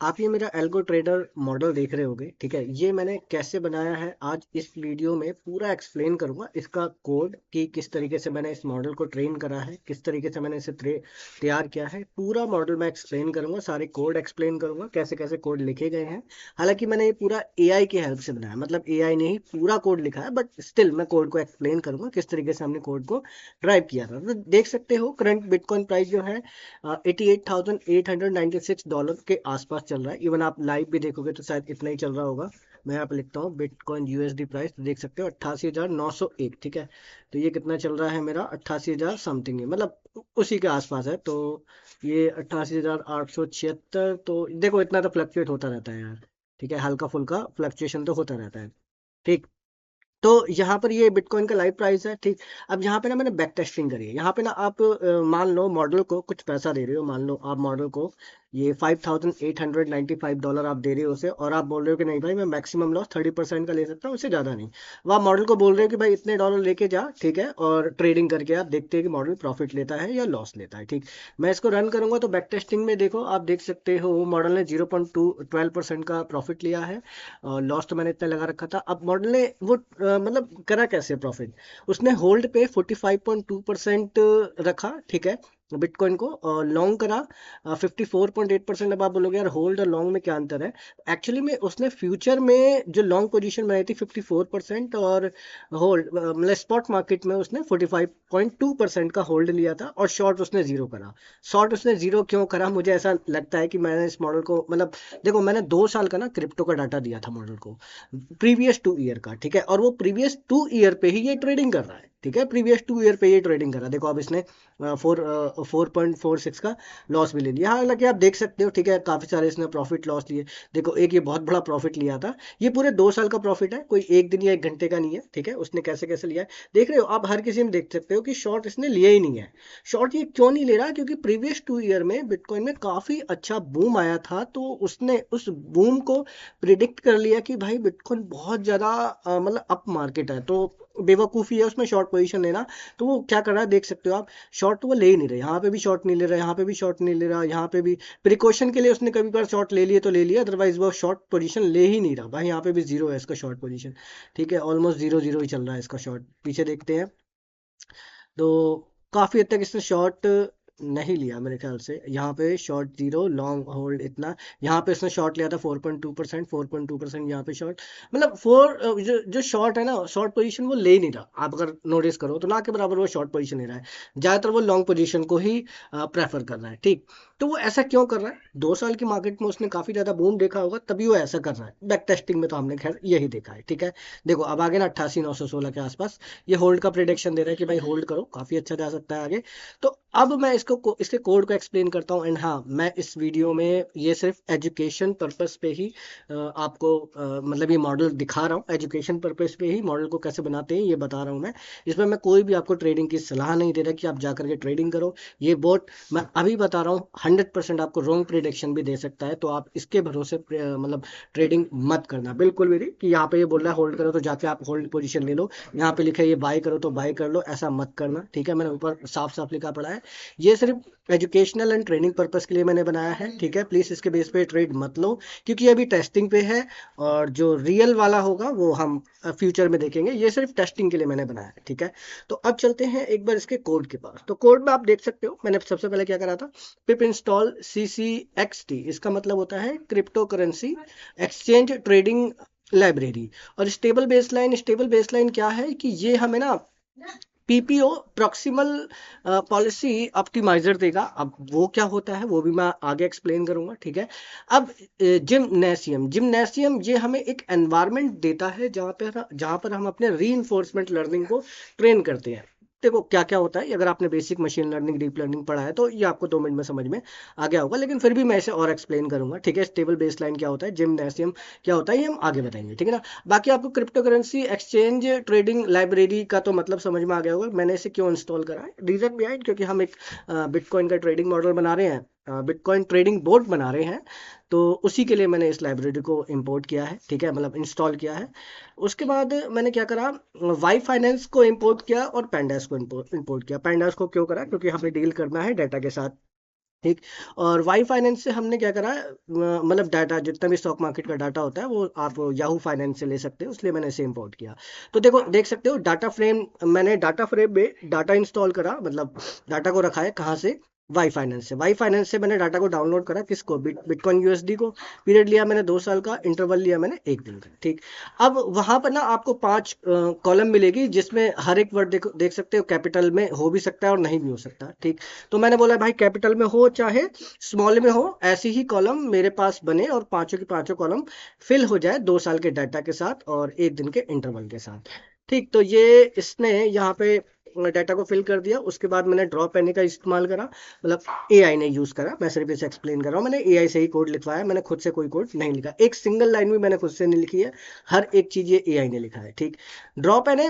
आप ये मेरा एल्गो ट्रेडर मॉडल देख रहे होगे, ठीक है। ये मैंने कैसे बनाया है आज इस वीडियो में पूरा एक्सप्लेन करूंगा। इसका कोड कि किस तरीके से मैंने इस मॉडल को ट्रेन करा है, किस तरीके से मैंने इसे तैयार किया है, पूरा मॉडल मैं एक्सप्लेन करूंगा। सारे कोड एक्सप्लेन करूंगा, कैसे कैसे कोड लिखे गए हैं। हालांकि मैंने ये पूरा एआई की हेल्प से बनाया, मतलब एआई ने ही पूरा कोड लिखा है, बट स्टिल मैं कोड को एक्सप्लेन करूंगा किस तरीके से हमने कोड को ड्राइव किया था। तो देख सकते हो करंट बिटकॉइन प्राइस जो है $88,896 के आसपास चल रहा है। इवन आप लाइव भी देखोगे तो शायद इतना ही चल रहा होगा। मैं यहाँ पे लिखता हूँ बिटकॉइन यूएसडी प्राइस, तो देख सकते हो 88,901, ठीक है। तो ये कितना चल रहा है मेरा, 88,000 समथिंग है, मतलब उसी के आसपास है। तो ये 88,876, तो देखो इतना तो फ्लक्चुएट होता रहता है यार, ठीक है। हल्का फुल्का फ्लक्चुएशन तो होता रहता है, ठीक। तो यहाँ पर ये बिटकॉइन का लाइव प्राइस है, ठीक। अब यहाँ पे ना मैंने बैक टेस्टिंग करी है। यहाँ पे ना आप मान लो मॉडल को कुछ पैसा दे रहे हो, मान लो आप मॉडल को ये $5,895 आप दे रहे हो उसे, और आप बोल रहे हो कि नहीं भाई मैं मैक्सिमम लॉस 30% का ले सकता हूँ, उससे ज़्यादा नहीं। वो आप मॉडल को बोल रहे हो कि भाई इतने डॉलर लेके जा, ठीक है, और ट्रेडिंग करके आप देखते हैं कि मॉडल प्रॉफिट लेता है या लॉस लेता है, ठीक। मैं इसको रन करूंगा तो बैक टेस्टिंग में देखो, आप देख सकते हो मॉडल ने 0.12% का प्रॉफिट लिया है, और लॉस तो मैंने इतना लगा रखा था। अब मॉडल ने वो मतलब करा कैसे प्रॉफिट, उसने होल्ड पे 45.2% रखा, ठीक है, बिटकॉइन को, और लॉन्ग करा 54.8%। अब आप बोलोगे यार होल्ड और लॉन्ग में क्या अंतर है। एक्चुअली में उसने फ्यूचर में जो लॉन्ग पोजीशन बनाई थी 54%, और होल्ड मतलब स्पॉट मार्केट में उसने 45.2% का होल्ड लिया था, और शॉर्ट उसने जीरो करा। शॉर्ट उसने जीरो क्यों करा, मुझे ऐसा लगता है कि मैंने इस मॉडल को मतलब देखो मैंने 2 साल का ना क्रिप्टो का डाटा दिया था मॉडल को, प्रीवियस 2 ईयर का, ठीक है, और वो प्रीवियस 2 ईयर पे ही ये ट्रेडिंग कर रहा है, ठीक है। प्रीवियस 2 ईयर पे ये ट्रेडिंग कर रहा है। देखो अब इसने 4.46 का लॉस भी ले लिया, हालांकि आप देख सकते हो, ठीक है, काफी सारे इसने प्रॉफिट लॉस लिए। देखो एक ये बहुत बड़ा प्रॉफिट लिया था, ये पूरे 2 साल का प्रॉफिट है, कोई एक दिन या एक घंटे का नहीं है, ठीक है। उसने कैसे कैसे लिया है देख रहे हो आप, हर किसी में देख सकते हो कि शॉर्ट इसने लिया ही नहीं है। शॉर्ट ये क्यों नहीं ले रहा, क्योंकि प्रीवियस 2 ईयर में बिटकॉइन में काफी अच्छा बूम आया था, तो उसने उस बूम को प्रिडिक्ट कर लिया कि भाई बिटकॉइन बहुत ज़्यादा मतलब अप मार्केट है, तो बेवकूफ़ी है उसमें शॉर्ट पोजीशन लेना। तो वो क्या कर रहा है देख सकते हो आप, शॉर्ट तो वो ले ही नहीं रहे, यहाँ पे भी शॉर्ट नहीं ले रहा, यहाँ पे भी शॉर्ट नहीं ले रहा, यहाँ पे भी प्रिकॉशन के लिए उसने कभी बार शॉर्ट ले लिए तो ले लिया, अदरवाइज वो शॉर्ट पोजीशन ले ही नहीं रहा भाई। यहाँ पे भी जीरो है इसका शॉर्ट पोजीशन, ठीक है, ऑलमोस्ट जीरो जीरो ही चल रहा है इसका शॉर्ट। पीछे देखते हैं तो काफ़ी हद तक इसने शॉर्ट नहीं लिया मेरे ख्याल से, यहाँ पे शॉर्ट जीरो, लॉन्ग होल्ड इतना। यहाँ पे इसने शॉर्ट लिया था 4.2%, 4.2% यहाँ पे शॉर्ट, मतलब जो शॉर्ट है ना, शॉर्ट पोजीशन वो ले नहीं रहा। आप अगर नोटिस करो तो ना के बराबर वो शॉर्ट पोजीशन ले रहा है, ज़्यादातर वो लॉन्ग पोजीशन को ही प्रेफर कर रहा है, ठीक। तो वो ऐसा क्यों कर रहा है, 2 साल की मार्केट में उसने काफ़ी ज़्यादा बूम देखा होगा, तभी वो ऐसा कर रहा है। बैक टेस्टिंग में तो हमने खैर यही देखा है, ठीक है। देखो अब आगे ना 88,916 के आसपास ये होल्ड का प्रिडिक्शन दे रहा है कि भाई होल्ड करो, काफी अच्छा जा सकता है आगे। तो अब मैं इसके कोड को एक्सप्लेन करता हूँ। एंड हाँ, मैं इस वीडियो में ये सिर्फ एजुकेशन पर्पस पे ही आपको मतलब ये मॉडल दिखा रहा हूँ, एजुकेशन पर्पस पे ही मॉडल को कैसे बनाते हैं ये बता रहा हूँ मैं। इसमें मैं कोई भी आपको ट्रेडिंग की सलाह नहीं दे रहा कि आप जा करके ट्रेडिंग करो। ये बोट मैं अभी बता रहा हूँ, 100% आपको रॉन्ग प्रिडिक्शन भी दे सकता है, तो आप इसके भरोसे मतलब ट्रेडिंग मत करना बिल्कुल भी नहीं, कि यहाँ पे ये बोल रहा है होल्ड करो तो जाके आप होल्ड पोजीशन ले लो, यहाँ पे लिखा है ये बाय करो तो बाय कर लो, ऐसा मत करना, ठीक है। मैंने ऊपर साफ साफ लिखा पड़ा है, ये सिर्फ एजुकेशनल एंड ट्रेनिंग पर्पस के लिए मैंने बनाया है, ठीक है। प्लीज इसके बेस पे ट्रेड मत लो, क्योंकि ये अभी टेस्टिंग पे है, और जो रियल वाला होगा वो हम फ्यूचर में देखेंगे। ये सिर्फ टेस्टिंग के लिए मैंने बनाया है, ठीक है। तो अब चलते हैं एक बार इसके कोड के पास। तो कोड में आप देख सकते हो मैंने सबसे पहले क्या करा था, पिप इंस्टॉल CCXT, इसका मतलब होता है crypto currency exchange trading library. और स्टेबल बेसलाइन क्या है कि ये हमें ना पीपीओ प्रॉक्सिमल पॉलिसी ऑप्टिमाइजर देगा। अब वो क्या होता है वो भी मैं आगे एक्सप्लेन करूंगा, ठीक है। अब जिमनेशियम ये हमें एक एनवायरनमेंट देता है जहाँ पर हम अपने री लर्निंग को ट्रेन करते हैं। देखो क्या क्या होता है, अगर आपने basic machine learning deep learning पढ़ा है तो ये आपको 2 मिनट में समझ में आ गया होगा, लेकिन फिर भी मैं इसे और एक्सप्लेन करूंगा, ठीक है। स्टेबल बेसलाइन क्या होता है, जिमनेशियम क्या होता है, ये हम आगे बताएंगे, ठीक है ना। बाकी आपको crypto currency exchange trading library का तो मतलब समझ में आ गया होगा, मैंने इसे क्यों इंस्टॉल करा है, रीजन बिहाइंड, क्योंकि हम एक बिटकॉइन का ट्रेडिंग मॉडल बना रहे हैं, बिटकॉइन ट्रेडिंग बोर्ड बना रहे हैं। तो उसी के लिए मैंने इस लाइब्रेरी को इंपोर्ट किया है, ठीक है, मतलब इंस्टॉल किया है। उसके बाद मैंने क्या करा, वाई फाइनेंस को इंपोर्ट किया और पैंडास को इंपोर्ट किया। पैंडास को क्यों करा, क्योंकि हमें डील करना है डाटा के साथ, ठीक। और वाई फाइनेंस से हमने क्या करा है, मतलब डाटा जितना भी स्टॉक मार्केट का डाटा होता है वो आप याहू फाइनेंस से ले सकते हो, इसलिए मैंने इसे इंपोर्ट किया। तो देखो देख सकते हो डाटा फ्रेम, मैंने डाटा फ्रेम में डाटा इंस्टॉल करा, मतलब डाटा को रखा है कहाँ से, वाई फाइनेंस से। वाई फाइनेंस से मैंने डाटा को डाउनलोड करा, किसको, बिटकॉइन यूएसडी को। पीरियड लिया मैंने 2 साल का, इंटरवल लिया मैंने 1 दिन का। ठीक। अब वहां पर ना आपको 5 कॉलम मिलेगी, जिसमें हर एक वर्ड देखो, देख सकते हो कैपिटल में हो भी सकता है और नहीं भी हो सकता। ठीक। तो मैंने बोला भाई कैपिटल में हो चाहे स्मॉल में हो, ऐसी ही कॉलम मेरे पास बने और पांचों की पांचों कॉलम फिल हो जाए 2 साल के डाटा के साथ और 1 दिन के इंटरवल के साथ। ठीक। तो ये इसने यहाँ पे डाटा को फिल कर दिया। उसके बाद मैंने ड्रॉप एनी का इस्तेमाल करा, मतलब एआई ने यूज करा, मैं सिर्फ इसे एक्सप्लेन कर रहा हूँ। मैंने एआई से ही कोड लिखवाया, मैंने खुद से कोई कोड नहीं लिखा, एक सिंगल लाइन भी मैंने खुद से नहीं लिखी है, हर एक चीज ये एआई ने लिखा है। ठीक। ड्रॉप एनी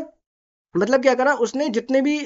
मतलब क्या करा उसने, जितने भी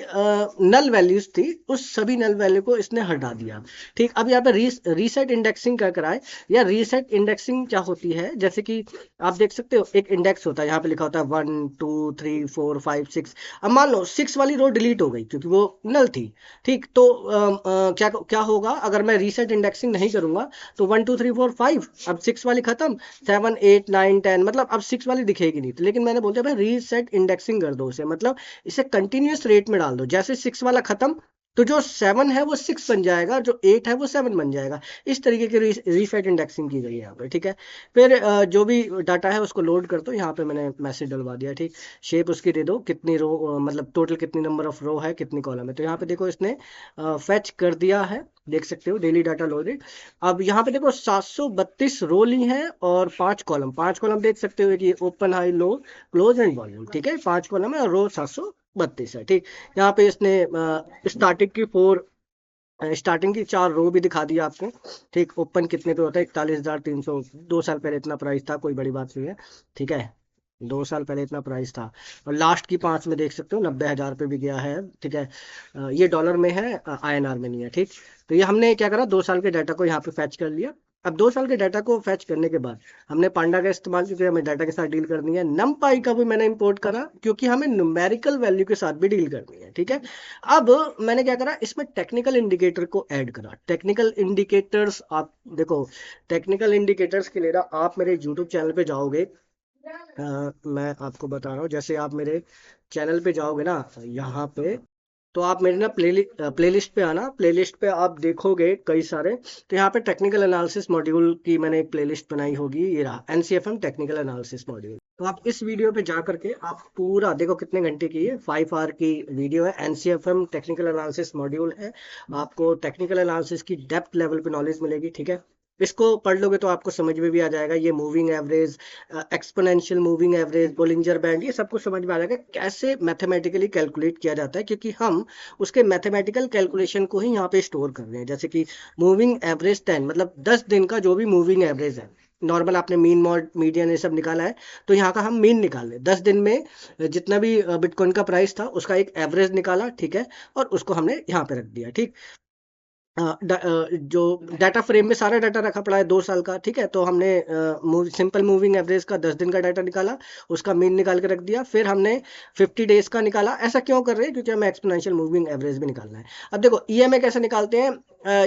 नल वैल्यूज थी उस सभी नल वैल्यू को इसने हटा दिया। ठीक। अब यहाँ पे रीसेट इंडेक्सिंग क्या कराए, या रीसेट इंडेक्सिंग क्या होती है, जैसे कि आप देख सकते हो एक इंडेक्स होता है, यहाँ पे लिखा होता है 1 2 3 4 5 6। अब मान लो 6 वाली रो डिलीट हो गई क्योंकि वो नल थी। ठीक। तो क्या क्या होगा अगर मैं रीसेट इंडेक्सिंग नहीं करूंगा, तो 1 2 3 4 5, अब 6 वाली खत्म, 7 8 9 10, मतलब अब 6 वाली दिखेगी नहीं। तो लेकिन मैंने बोल दिया भाई रीसेट इंडेक्सिंग कर दो उसे, मतलब इसे कंटिन्यूअस रेट में डाल दो, जैसे 6 वाला खत्म तो जो 7 है वो 6 बन जाएगा, जो 8 है वो 7 बन जाएगा। इस तरीके की रीसेट इंडेक्सिंग की गई है यहाँ पे। ठीक है। फिर जो भी डाटा है उसको लोड कर दो, यहाँ पे मैंने मैसेज डलवा दिया। ठीक। शेप उसकी दे दो, कितनी रो, मतलब टोटल कितनी नंबर ऑफ रो है, कितनी कॉलम है। तो यहाँ पे देखो इसने फेच कर दिया है, देख सकते हो डेली डाटा लोडेड। अब यहाँ पे देखो 732 रो ली है और 5 कॉलम, 5 कॉलम देख सकते हो कि open high low close and volume. ठीक है। 5 कॉलम है और रो 732 है। ठीक। यहाँ पे इसने स्टार्टिंग की 4 रो भी दिखा दिया आपको। ठीक। ओपन कितने पे होता है, 41,300, 2 साल पहले इतना प्राइस था, कोई बड़ी बात नहीं है। ठीक है। 2 साल पहले इतना प्राइस था। और लास्ट की 5 में देख सकते हो 90,000 पे भी गया है। ठीक है। ये डॉलर में है, आईएनआर में नहीं है। ठीक। तो ये हमने क्या करा, 2 साल के डाटा को यहाँ पे फैच कर लिया। अब 2 साल के डाटा को फैच करने के बाद हमने पांडा का इस्तेमाल, क्योंकि हमें डाटा के साथ डील करनी है। नमपाई का भी मैंने इंपोर्ट करा, क्योंकि हमें न्यूमेरिकल वैल्यू के साथ भी डील करनी है। ठीक है। अब मैंने क्या करा, इसमें टेक्निकल इंडिकेटर को ऐड करा। टेक्निकल इंडिकेटर्स आप देखो, टेक्निकल इंडिकेटर्स के लिए ना आप मेरे यूट्यूब चैनल पे जाओगे, मैं आपको बता रहा हूँ, जैसे आप मेरे चैनल पे जाओगे ना यहाँ पे, तो आप मेरे ना प्लेलिस्ट पे आना, प्लेलिस्ट पे आप देखोगे कई सारे। तो यहाँ पे टेक्निकल एनालिसिस मॉड्यूल की मैंने एक प्लेलिस्ट बनाई होगी, ये रहा एनसीएफएम टेक्निकल एनालिसिस मॉड्यूल। तो आप इस वीडियो पे जा करके आप पूरा देखो, कितने घंटे की है, 5 आवर की वीडियो है, एनसीएफएम टेक्निकल एनालिसिस मॉड्यूल है। आपको टेक्निकल एनालिसिस की डेप्थ लेवल पे नॉलेज मिलेगी। ठीक है। इसको पढ़ लोगे तो आपको समझ में भी आ जाएगा, ये moving average, exponential moving average, Bollinger band, ये सब कुछ समझ में आ जाएगा कैसे मैथमेटिकली कैलकुलेट किया जाता है, क्योंकि हम उसके मैथमेटिकल कैलकुलेशन को ही यहाँ पे स्टोर कर रहे हैं। जैसे कि मूविंग एवरेज 10, मतलब 10 दिन का जो भी मूविंग एवरेज है, नॉर्मल आपने मीन मॉड मीडियन ये सब निकाला है, तो यहाँ का हम मीन निकाल लें। 10 दिन में जितना भी बिटकॉइन का प्राइस था उसका एक एवरेज निकाला। ठीक है। और उसको हमने यहाँ पे रख दिया। ठीक। जो डाटा फ्रेम में सारा डाटा रखा पड़ा है 2 साल का। ठीक है। तो हमने सिंपल मूविंग एवरेज का 10 दिन का डाटा निकाला, उसका मीन निकाल के रख दिया। फिर हमने 50 डेज का निकाला। ऐसा क्यों कर रहे हैं, क्योंकि हमें एक्सपोनेंशियल मूविंग एवरेज भी निकालना है। अब देखो ईएमए कैसे निकालते हैं,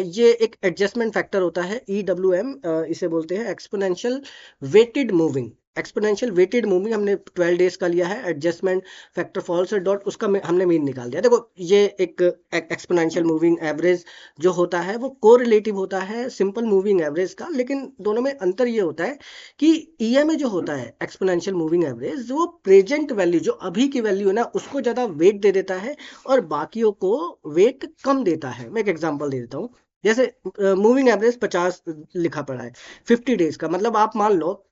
ये एक एडजस्टमेंट फैक्टर होता है, ईडब्ल्यूएम इसे बोलते हैं, exponential weighted moving. Exponential weighted moving हमने 12 डेज का लिया है, एडजस्टमेंट फैक्टर फॉल्स डॉट उसका हमने मीन निकाल दिया। देखो ये एक एक्सपोनेंशियल मूविंग एवरेज जो होता है वो कोरिलेटिव होता है सिंपल मूविंग एवरेज का, लेकिन दोनों में अंतर ये होता है कि ईएमए जो होता है एक्सपोनेंशियल मूविंग एवरेज, वो प्रेजेंट वैल्यू जो अभी की वैल्यू है ना उसको ज्यादा वेट दे देता है और बाकियों को वेट कम देता है। मैं एक एग्जांपल दे देता हूँ, जैसे मूविंग एवरेज 50 लिखा पड़ा है 50 डेज का, मतलब आप मान लो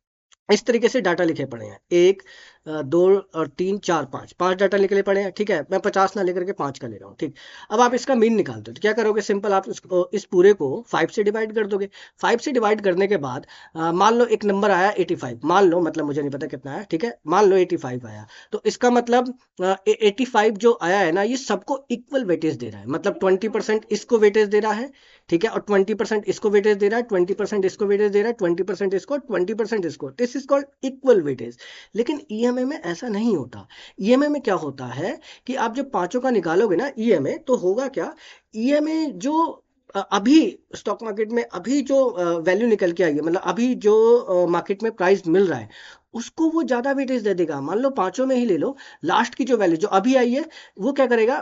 इस तरीके से डाटा लिखे पड़े हैं, 1 2 और 3 4 5, 5 डाटा निकले पड़े हैं। ठीक है। मैं 50 ना लेकर के 5 का ले रहा हूँ। ठीक। अब आप इसका मीन निकालते हो तो क्या करोगे, सिंपल आप इस पूरे को 5 से डिवाइड कर दोगे। 5 से डिवाइड करने के बाद मान लो एक नंबर आया 85, मान लो, मतलब मुझे नहीं पता कितना आया। ठीक है। मान लो 85 आया, तो इसका मतलब 85 जो आया है ना, ये सबको इक्वल वेटेज दे रहा है, मतलब 20% इसको वेटेज दे रहा है। ठीक है। और 20% इसको वेटेज दे रहा है, 20% इसको वेटेज दे रहा है, 20% इसको, 20% इसको। This is called equal weightage. लेकिन ईएमए में ऐसा नहीं होता। ईएमए में क्या होता है कि आप जब पांचों का निकालोगे ना ईएमए, तो होगा क्या, ईएमए जो अभी स्टॉक मार्केट में अभी जो वैल्यू निकल के आई है, मतलब अभी जो मार्केट में प्राइस मिल रहा है, उसको वो ज्यादा वेटेज दे देगा। मान लो पांचों में ही ले लो, लास्ट की जो वैल्यू जो अभी आई है, वो क्या करेगा,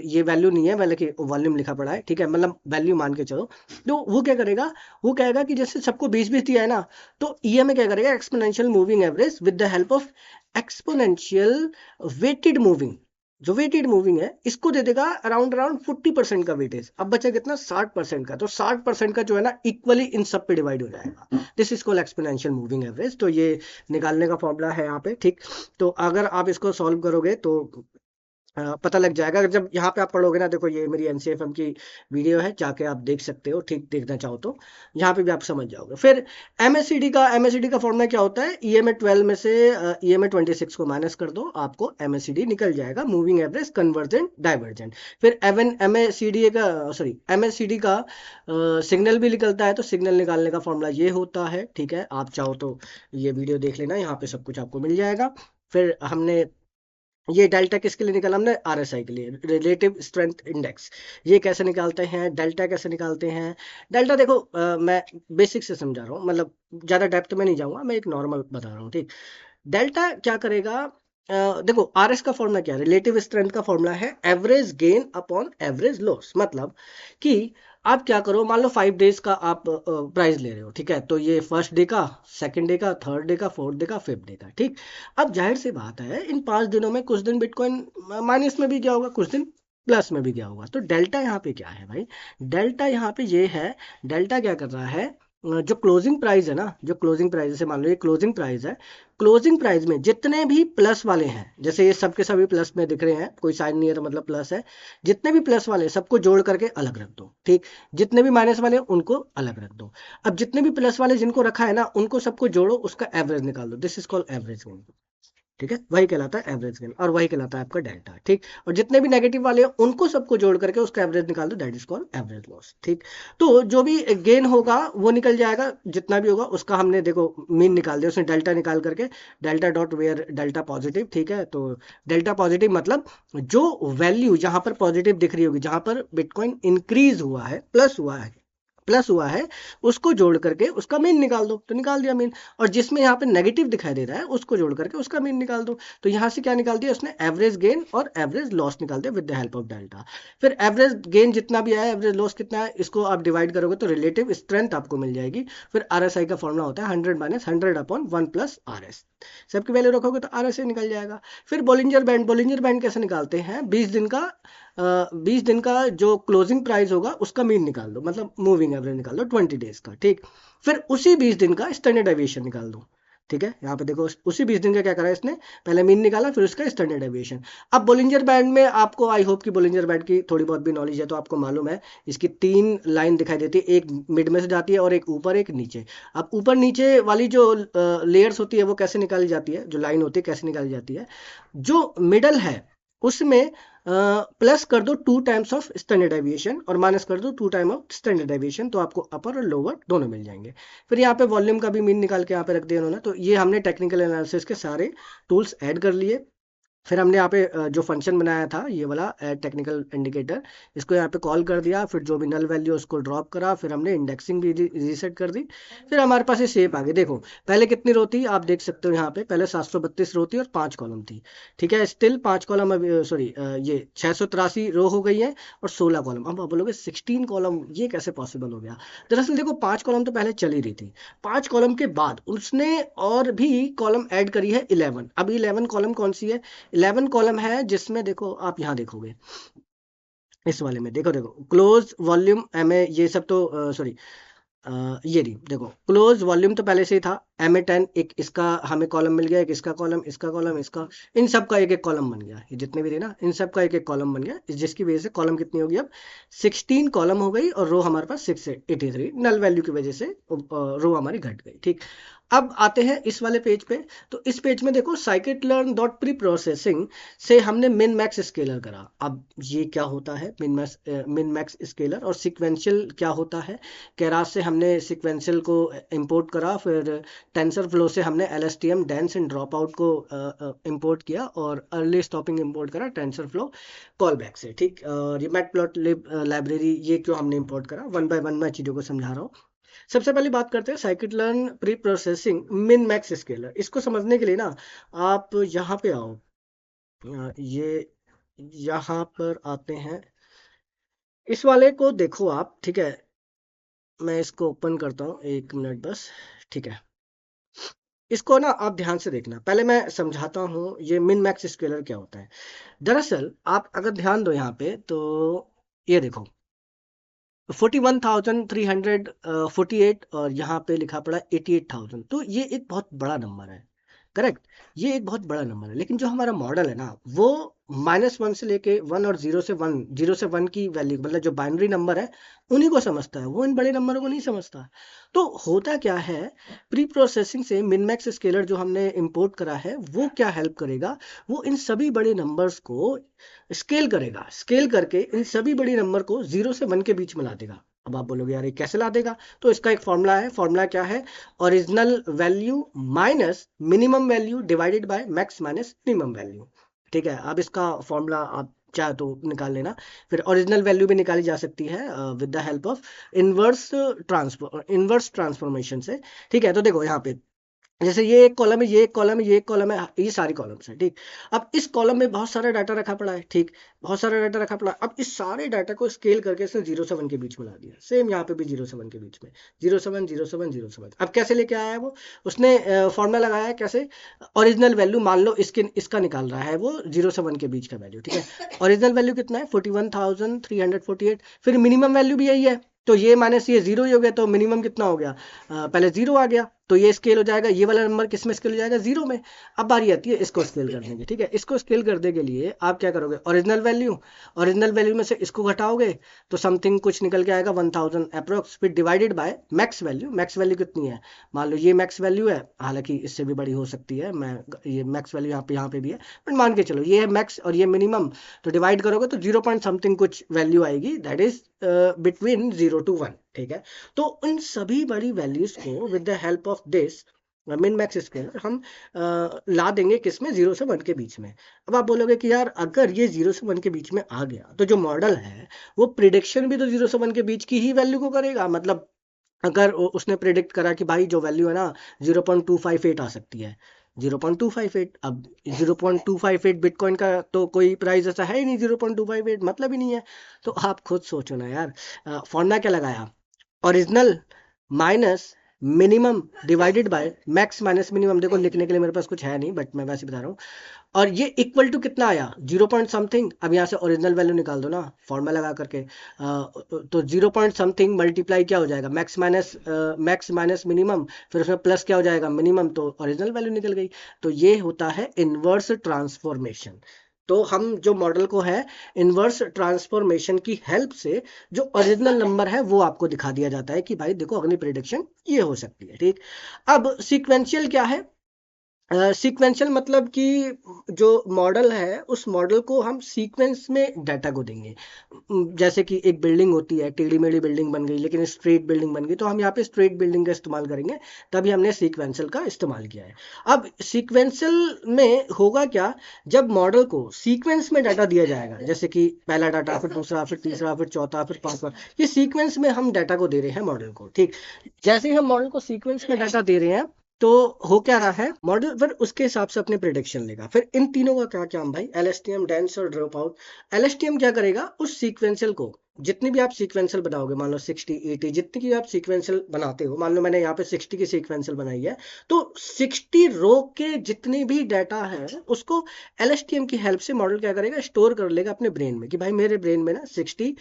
ये वैल्यू नहीं है, बल्कि वॉल्यूम लिखा पड़ा है, ठीक है, मतलब वैल्यू मान के चलो। तो वो क्या करेगा, वो कहेगा कि जैसे सबको 20-20 दिया है ना, तो ईएमए क्या करेगा, exponential moving average with the help of exponential weighted moving, जो वेटेड मूविंग है, इसको दे देगा अराउंड अराउंड 40% का वेटेज। अब बचा कितना, 60% का। तो 60% का जो है ना, इक्वली इन सब पे डिवाइड हो जाएगा। This is called exponential moving average. तो ये निकालने का फॉर्मूला है यहाँ पे, ठीक। तो अगर आप इसको सॉल्व करोगे तो पता लग जाएगा। जब यहाँ पे आप पढ़ोगे ना, देखो ये मेरी एनसीएफएम की वीडियो है, जाके आप देख सकते हो, ठीक, देखना चाहो तो यहाँ पे भी आप समझ जाओगे। फिर एमएससीडी का फॉर्मूला क्या होता है, ईएमए 12 में से ईएमए 26 को माइनस कर दो, आपको एमएससीडी निकल जाएगा, मूविंग एवरेज कन्वर्जेंट डाइवर्जेंट। फिर एवन एमएससीडी का सॉरी एमएससीडी का सिग्नल भी निकलता है, तो सिग्नल निकालने का फॉर्मूला ये होता है, ठीक है। आप चाहो तो ये वीडियो देख लेना, यहाँ पे सब कुछ आपको मिल जाएगा। फिर हमने ये डेल्टा किसके लिए निकाला, हमने आरएसआई के लिए, रिलेटिव स्ट्रेंथ इंडेक्स। ये कैसे निकालते हैं, डेल्टा कैसे निकालते हैं। डेल्टा देखो, मैं बेसिक से समझा रहा हूँ, मतलब ज्यादा डेप्थ में नहीं जाऊंगा, मैं एक नॉर्मल बता रहा हूँ, ठीक। डेल्टा क्या करेगा, देखो आरएस का फॉर्मूला क्या है, रिलेटिव स्ट्रेंथ का फॉर्मूला है average gain upon average loss. मतलब कि आप क्या करो, मान लो 5 डेज का आप प्राइस ले रहे हो, ठीक है, तो ये फर्स्ट डे का, सेकंड डे का, थर्ड डे का, फोर्थ डे का, फिफ्थ डे का, ठीक। अब जाहिर सी बात है, इन 5 दिनों में कुछ दिन बिटकॉइन माइनस में भी गया होगा, कुछ दिन प्लस में भी गया होगा। तो डेल्टा यहाँ पे क्या है भाई, डेल्टा यहाँ पे ये है, डेल्टा क्या कर रहा है, जो क्लोजिंग प्राइस है ना, जो क्लोजिंग प्राइस, जैसे मान लो ये क्लोजिंग प्राइस है, क्लोजिंग प्राइस में जितने भी प्लस वाले हैं, जैसे ये सब के सभी प्लस में दिख रहे हैं, कोई साइन नहीं है तो मतलब प्लस है, जितने भी प्लस वाले हैं सबको जोड़ करके अलग रख दो, ठीक। जितने भी माइनस वाले हैं उनको अलग रख दो। अब जितने भी प्लस वाले जिनको रखा है ना, उनको सबको जोड़ो, उसका एवरेज निकाल दो, this is called average gain, ठीक है। वही कहलाता है एवरेज गेन, और वही कहलाता है आपका डेल्टा, ठीक। और जितने भी नेगेटिव वाले हैं उनको सबको जोड़ करके उसका एवरेज निकाल दो, that is called average loss, ठीक। तो जो भी गेन होगा वो निकल जाएगा, जितना भी होगा उसका हमने देखो मीन निकाल दिया, उसने डेल्टा निकाल करके, delta dot where delta positive, ठीक है। तो डेल्टा पॉजिटिव मतलब जो वैल्यू जहां पर पॉजिटिव दिख रही होगी, जहां पर बिटकॉइन इंक्रीज हुआ है, प्लस हुआ है, उसको जोड़ करके उसका मीन निकाल दो, तो निकाल दिया मीन। और जिसमें यहाँ पे नेगेटिव दिखाई दे रहा है, उसको जोड़ करके उसका मीन निकाल दो। तो यहाँ से क्या निकाल दिया उसने, एवरेज गेन और एवरेज लॉस निकाल दिया with the help of delta. फिर एवरेज गेन जितना भी आया, एवरेज लॉस कितना है, इसको आप डिवाइड करोगे तो रिलेटिव स्ट्रेंथ आपको मिल जाएगी। फिर आरएसआई का फॉर्मूला होता है 100 - 100 अपॉन 1 प्लस आरएस, सबकी वैल्यू रखोगे तो आरएसआई निकल जाएगा। फिर बोलिंजर बैंड कैसे निकालते हैं, 20 दिन का जो क्लोजिंग प्राइस होगा उसका मीन निकाल दो, मतलब मूविंग एवरेज निकाल दो 20 डेज का, ठीक। फिर उसी 20 दिन का स्टैंडर्ड डेविएशन निकाल दो, ठीक है। यहाँ पे देखो उसी 20 दिन का क्या करा है इसने, पहले मीन निकाला, फिर उसका स्टैंडर्ड डेविएशन। अब बोलिंजर बैंड में आपको, आई होप कि बोलिंजर बैंड की थोड़ी बहुत भी नॉलेज है, तो आपको मालूम है इसकी 3 लाइन दिखाई देती है, एक मिड में से जाती है और एक ऊपर एक नीचे। अब ऊपर नीचे वाली जो लेयर्स होती है वो कैसे निकाली जाती है, जो लाइन होती है कैसे निकाली जाती है, जो मिडल है उसमें प्लस कर दो 2 टाइम्स ऑफ स्टैंडर्ड डेविएशन और माइनस कर दो 2 टाइम ऑफ स्टैंडर्ड डेविएशन, तो आपको अपर और लोअर दोनों मिल जाएंगे। फिर यहाँ पे वॉल्यूम का भी मीन निकाल के यहाँ पे रख दिया उन्होंने। तो ये हमने टेक्निकल एनालिसिस के सारे टूल्स ऐड कर लिए। फिर हमने यहाँ पे जो फंक्शन बनाया था ये वाला टेक्निकल इंडिकेटर, इसको यहाँ पे कॉल कर दिया, फिर जो भी नल वैल्यू उसको ड्रॉप करा, फिर हमने इंडेक्सिंग भी रीसेट कर दी। फिर हमारे पास ये शेप आ गई। देखो पहले कितनी रो थी आप देख सकते हो, यहाँ पे पहले 732 रो थी और 5 कॉलम थी, ठीक है। स्टिल 5 कॉलम, सॉरी ये 683 रो हो गई है और 16 कॉलम। अब आप बोलोगे 16 कॉलम ये कैसे पॉसिबल हो गया। दरअसल देखो 5 कॉलम तो पहले चल ही रही थी, 5 कॉलम के बाद उसने और भी कॉलम ऐड करी है 11। अब 11 कॉलम कौन सी है, 11 कॉलम है जिसमें देखो आप यहाँ देखोगे, इस वाले में देखो, क्लोज वॉल्यूम एम ए ये सब तो सॉरी, ये नहीं, देखो क्लोज वॉल्यूम तो पहले से ही था, एम ए 10 एक इसका हमें कॉलम मिल गया, एक इसका कॉलम, इसका कॉलम, इसका, इन सब का एक एक कॉलम बन गया। ये जितने भी थे ना इन सब का एक एक कॉलम बन गया, जिसकी वजह से कॉलम कितनी होगी अब 16 कॉलम हो गई, और रो हमारे पास 683 नल वैल्यू की वजह से रो हमारी घट गई, ठीक। अब आते हैं इस वाले पेज पे। तो इस पेज में देखो scikit learn dot pre processing से हमने मिन मैक्स स्केलर करा। अब ये क्या होता है मिन मैक्स स्केलर, और सिक्वेंशियल क्या होता है। केरास से हमने सिक्वेंशियल को इंपोर्ट करा, फिर टेंसर फ्लो से हमने LSTM dense and drop out को इंपोर्ट किया, और अर्ली स्टॉपिंग इंपोर्ट करा टेंसर फ्लो कॉल बैक से। ठीक, और ये मैटप्लॉटलिब लाइब्रेरी ये क्यों हमने इंपोर्ट करा, वन बाय वन मैं चीज़ों को समझा रहा हूँ। सबसे पहले बात करते हैं scikit learn pre processing min max scalar. इसको समझने के लिए ना आप यहाँ पे आओ, ये यहाँ पर आते हैं, इस वाले को देखो आप। ठीक है, मैं इसको ओपन करता हूँ, एक मिनट बस। ठीक है, इसको ना आप ध्यान से देखना, पहले मैं समझाता हूँ ये मिन मैक्स स्केलर क्या होता है। दरअसल आप अगर ध्यान दो यहाँ पे तो ये देखो 41,348 और यहाँ पे लिखा पड़ा 88,000, तो ये एक बहुत बड़ा नंबर है। करेक्ट, ये एक बहुत बड़ा नंबर है, लेकिन जो हमारा मॉडल है ना वो -1 से लेके 1 और 0 से 1 की वैल्यू, मतलब जो बाइनरी नंबर है उन्हीं को समझता है, वो इन बड़े नंबरों को नहीं समझता। तो होता क्या है, प्री प्रोसेसिंग से मिन मैक्स स्केलर जो हमने इंपोर्ट करा है वो क्या हेल्प करेगा, वो इन सभी बड़े नंबर्स को स्केल करेगा, स्केल करके इन सभी बड़ी नंबर को 0 से 1 के बीच में ला देगा। अब आप बोलोगे यार ये कैसे ला देगा, तो इसका एक फॉर्मूला है। फॉर्मूला क्या है, original value minus minimum value divided by max minus minimum value. ठीक है, अब इसका फॉर्मूला आप चाहे तो निकाल लेना। फिर ओरिजिनल वैल्यू भी निकाली जा सकती है with the help of inverse transformation से। ठीक है, तो देखो यहाँ पे जैसे ये एक कॉलम है, ये एक कॉलम है, ये एक कॉलम है, ये सारी कॉलम्स हैं। ठीक, अब इस कॉलम में बहुत सारा डाटा रखा पड़ा है। ठीक, बहुत सारा डाटा रखा पड़ा है। अब इस सारे डाटा को स्केल करके इसने 0 से 1 के बीच में ला दिया। सेम यहाँ पे भी 0 से 1 के बीच में, 0 से 1, 0 से 1, 0 से 1। अब कैसे लेके आया है वो, उसने फॉर्मूला लगाया है कैसे, ओरिजिनल वैल्यू मान लो इसका निकाल रहा है वो 0 से 1 के बीच का वैल्यू। ठीक है, ओरिजिनल वैल्यू कितना है 41,348, फिर मिनिमम वैल्यू भी यही है, तो ये माइनस ये जीरो ही हो गया, तो मिनिमम कितना हो गया, पहले जीरो आ गया, तो ये स्केल हो जाएगा, ये वाला नंबर किस में स्केल हो जाएगा, जीरो में। अब बारी आती है इसको स्केल करने की। ठीक है, इसको स्केल करने के लिए आप क्या करोगे, ओरिजिनल वैल्यू में से इसको घटाओगे तो समथिंग कुछ निकल के आएगा 1000 अप्रोक्स, फिर divided by max value. Max value कितनी है, मान लो ये मैक्स वैल्यू है, हालांकि इससे भी बड़ी हो सकती है, मैं ये मैक्स वैल्यू यहाँ पे भी है, बट मान के चलो ये है मैक्स और ये मिनिमम, तो डिवाइड करोगे तो 0 पॉइंट समथिंग कुछ वैल्यू आएगी, दैट इज बिटवीन 0 to 1। ठीक है, तो उन सभी बड़ी वैल्यूज को with the help of this min max scalar हम ला देंगे किसमें, 0 से 1 के बीच में। अब आप बोलोगे कि यार अगर ये 0 से 1 के बीच में आ गया तो जो मॉडल है वो प्रिडिक्शन भी तो 0 से 1 के बीच की ही वैल्यू को करेगा। मतलब अगर उसने प्रिडिक्ट करा कि भाई जो वैल्यू है ना 0.258 आ सकती है, 0.258, अब 0.258 बिटकॉइन का तो कोई प्राइस ऐसा है ही नहीं, 0.258 मतलब ही नहीं है। तो आप खुद सोचो ना यार, फॉर्मूला क्या लगाया, original minus minimum divided by max minus minimum. देखो लिखने के लिए मेरे पास कुछ है नहीं, बट मैं वैसे बता रहा हूँ, और ये इक्वल टू कितना आया 0 पॉइंट समथिंग। अब यहाँ से ओरिजिनल वैल्यू निकाल दो ना फॉर्मूला लगा करके, तो 0 पॉइंट समथिंग मल्टीप्लाई क्या हो जाएगा, मैक्स माइनस मिनिमम, फिर उसमें प्लस क्या हो जाएगा मिनिमम, तो ओरिजिनल वैल्यू निकल गई। तो ये होता है इनवर्स ट्रांसफॉर्मेशन। तो हम जो मॉडल को है इनवर्स ट्रांसफॉर्मेशन की हेल्प से जो ओरिजिनल नंबर है वो आपको दिखा दिया जाता है कि भाई देखो अगली प्रिडिक्शन ये हो सकती है। ठीक, अब सीक्वेंशियल क्या है, सीक्वेंशियल मतलब कि जो मॉडल है उस मॉडल को हम सीक्वेंस में डाटा को देंगे। जैसे कि एक बिल्डिंग होती है, टेढ़ी मेढ़ी बिल्डिंग बन गई लेकिन स्ट्रेट बिल्डिंग बन गई, तो हम यहाँ पे स्ट्रेट बिल्डिंग का इस्तेमाल करेंगे, तभी हमने सीक्वेंशियल का इस्तेमाल किया है। अब सीक्वेंशियल में होगा क्या, जब मॉडल को सीक्वेंस में डाटा दिया जाएगा, जैसे कि पहला डाटा, फिर दूसरा, फिर तीसरा, फिर चौथा, फिर पांचवा, ये सीक्वेंस में हम डाटा को दे रहे हैं मॉडल को। ठीक, जैसे ही हम मॉडल को सीक्वेंस में डाटा दे रहे हैं तो हो क्या रहा है, मॉडल फिर उसके हिसाब से अपने प्रिडिक्शन लेगा। फिर इन तीनों का क्या काम भाई, LSTM डेंस और ड्रॉप आउट। LSTM क्या करेगा, उस सीक्वेंशियल को, जितनी भी आप सीक्वेंशियल बनाओगे, मान लो 60 80 जितनी की आप सीक्वेंशियल बनाते हो, मान लो मैंने यहाँ पे 60 की सीक्वेंशियल बनाई है, तो 60 रो के जितने भी डाटा है उसको LSTM की हेल्प से मॉडल क्या करेगा, स्टोर कर लेगा अपने ब्रेन में, कि भाई मेरे ब्रेन में ना 60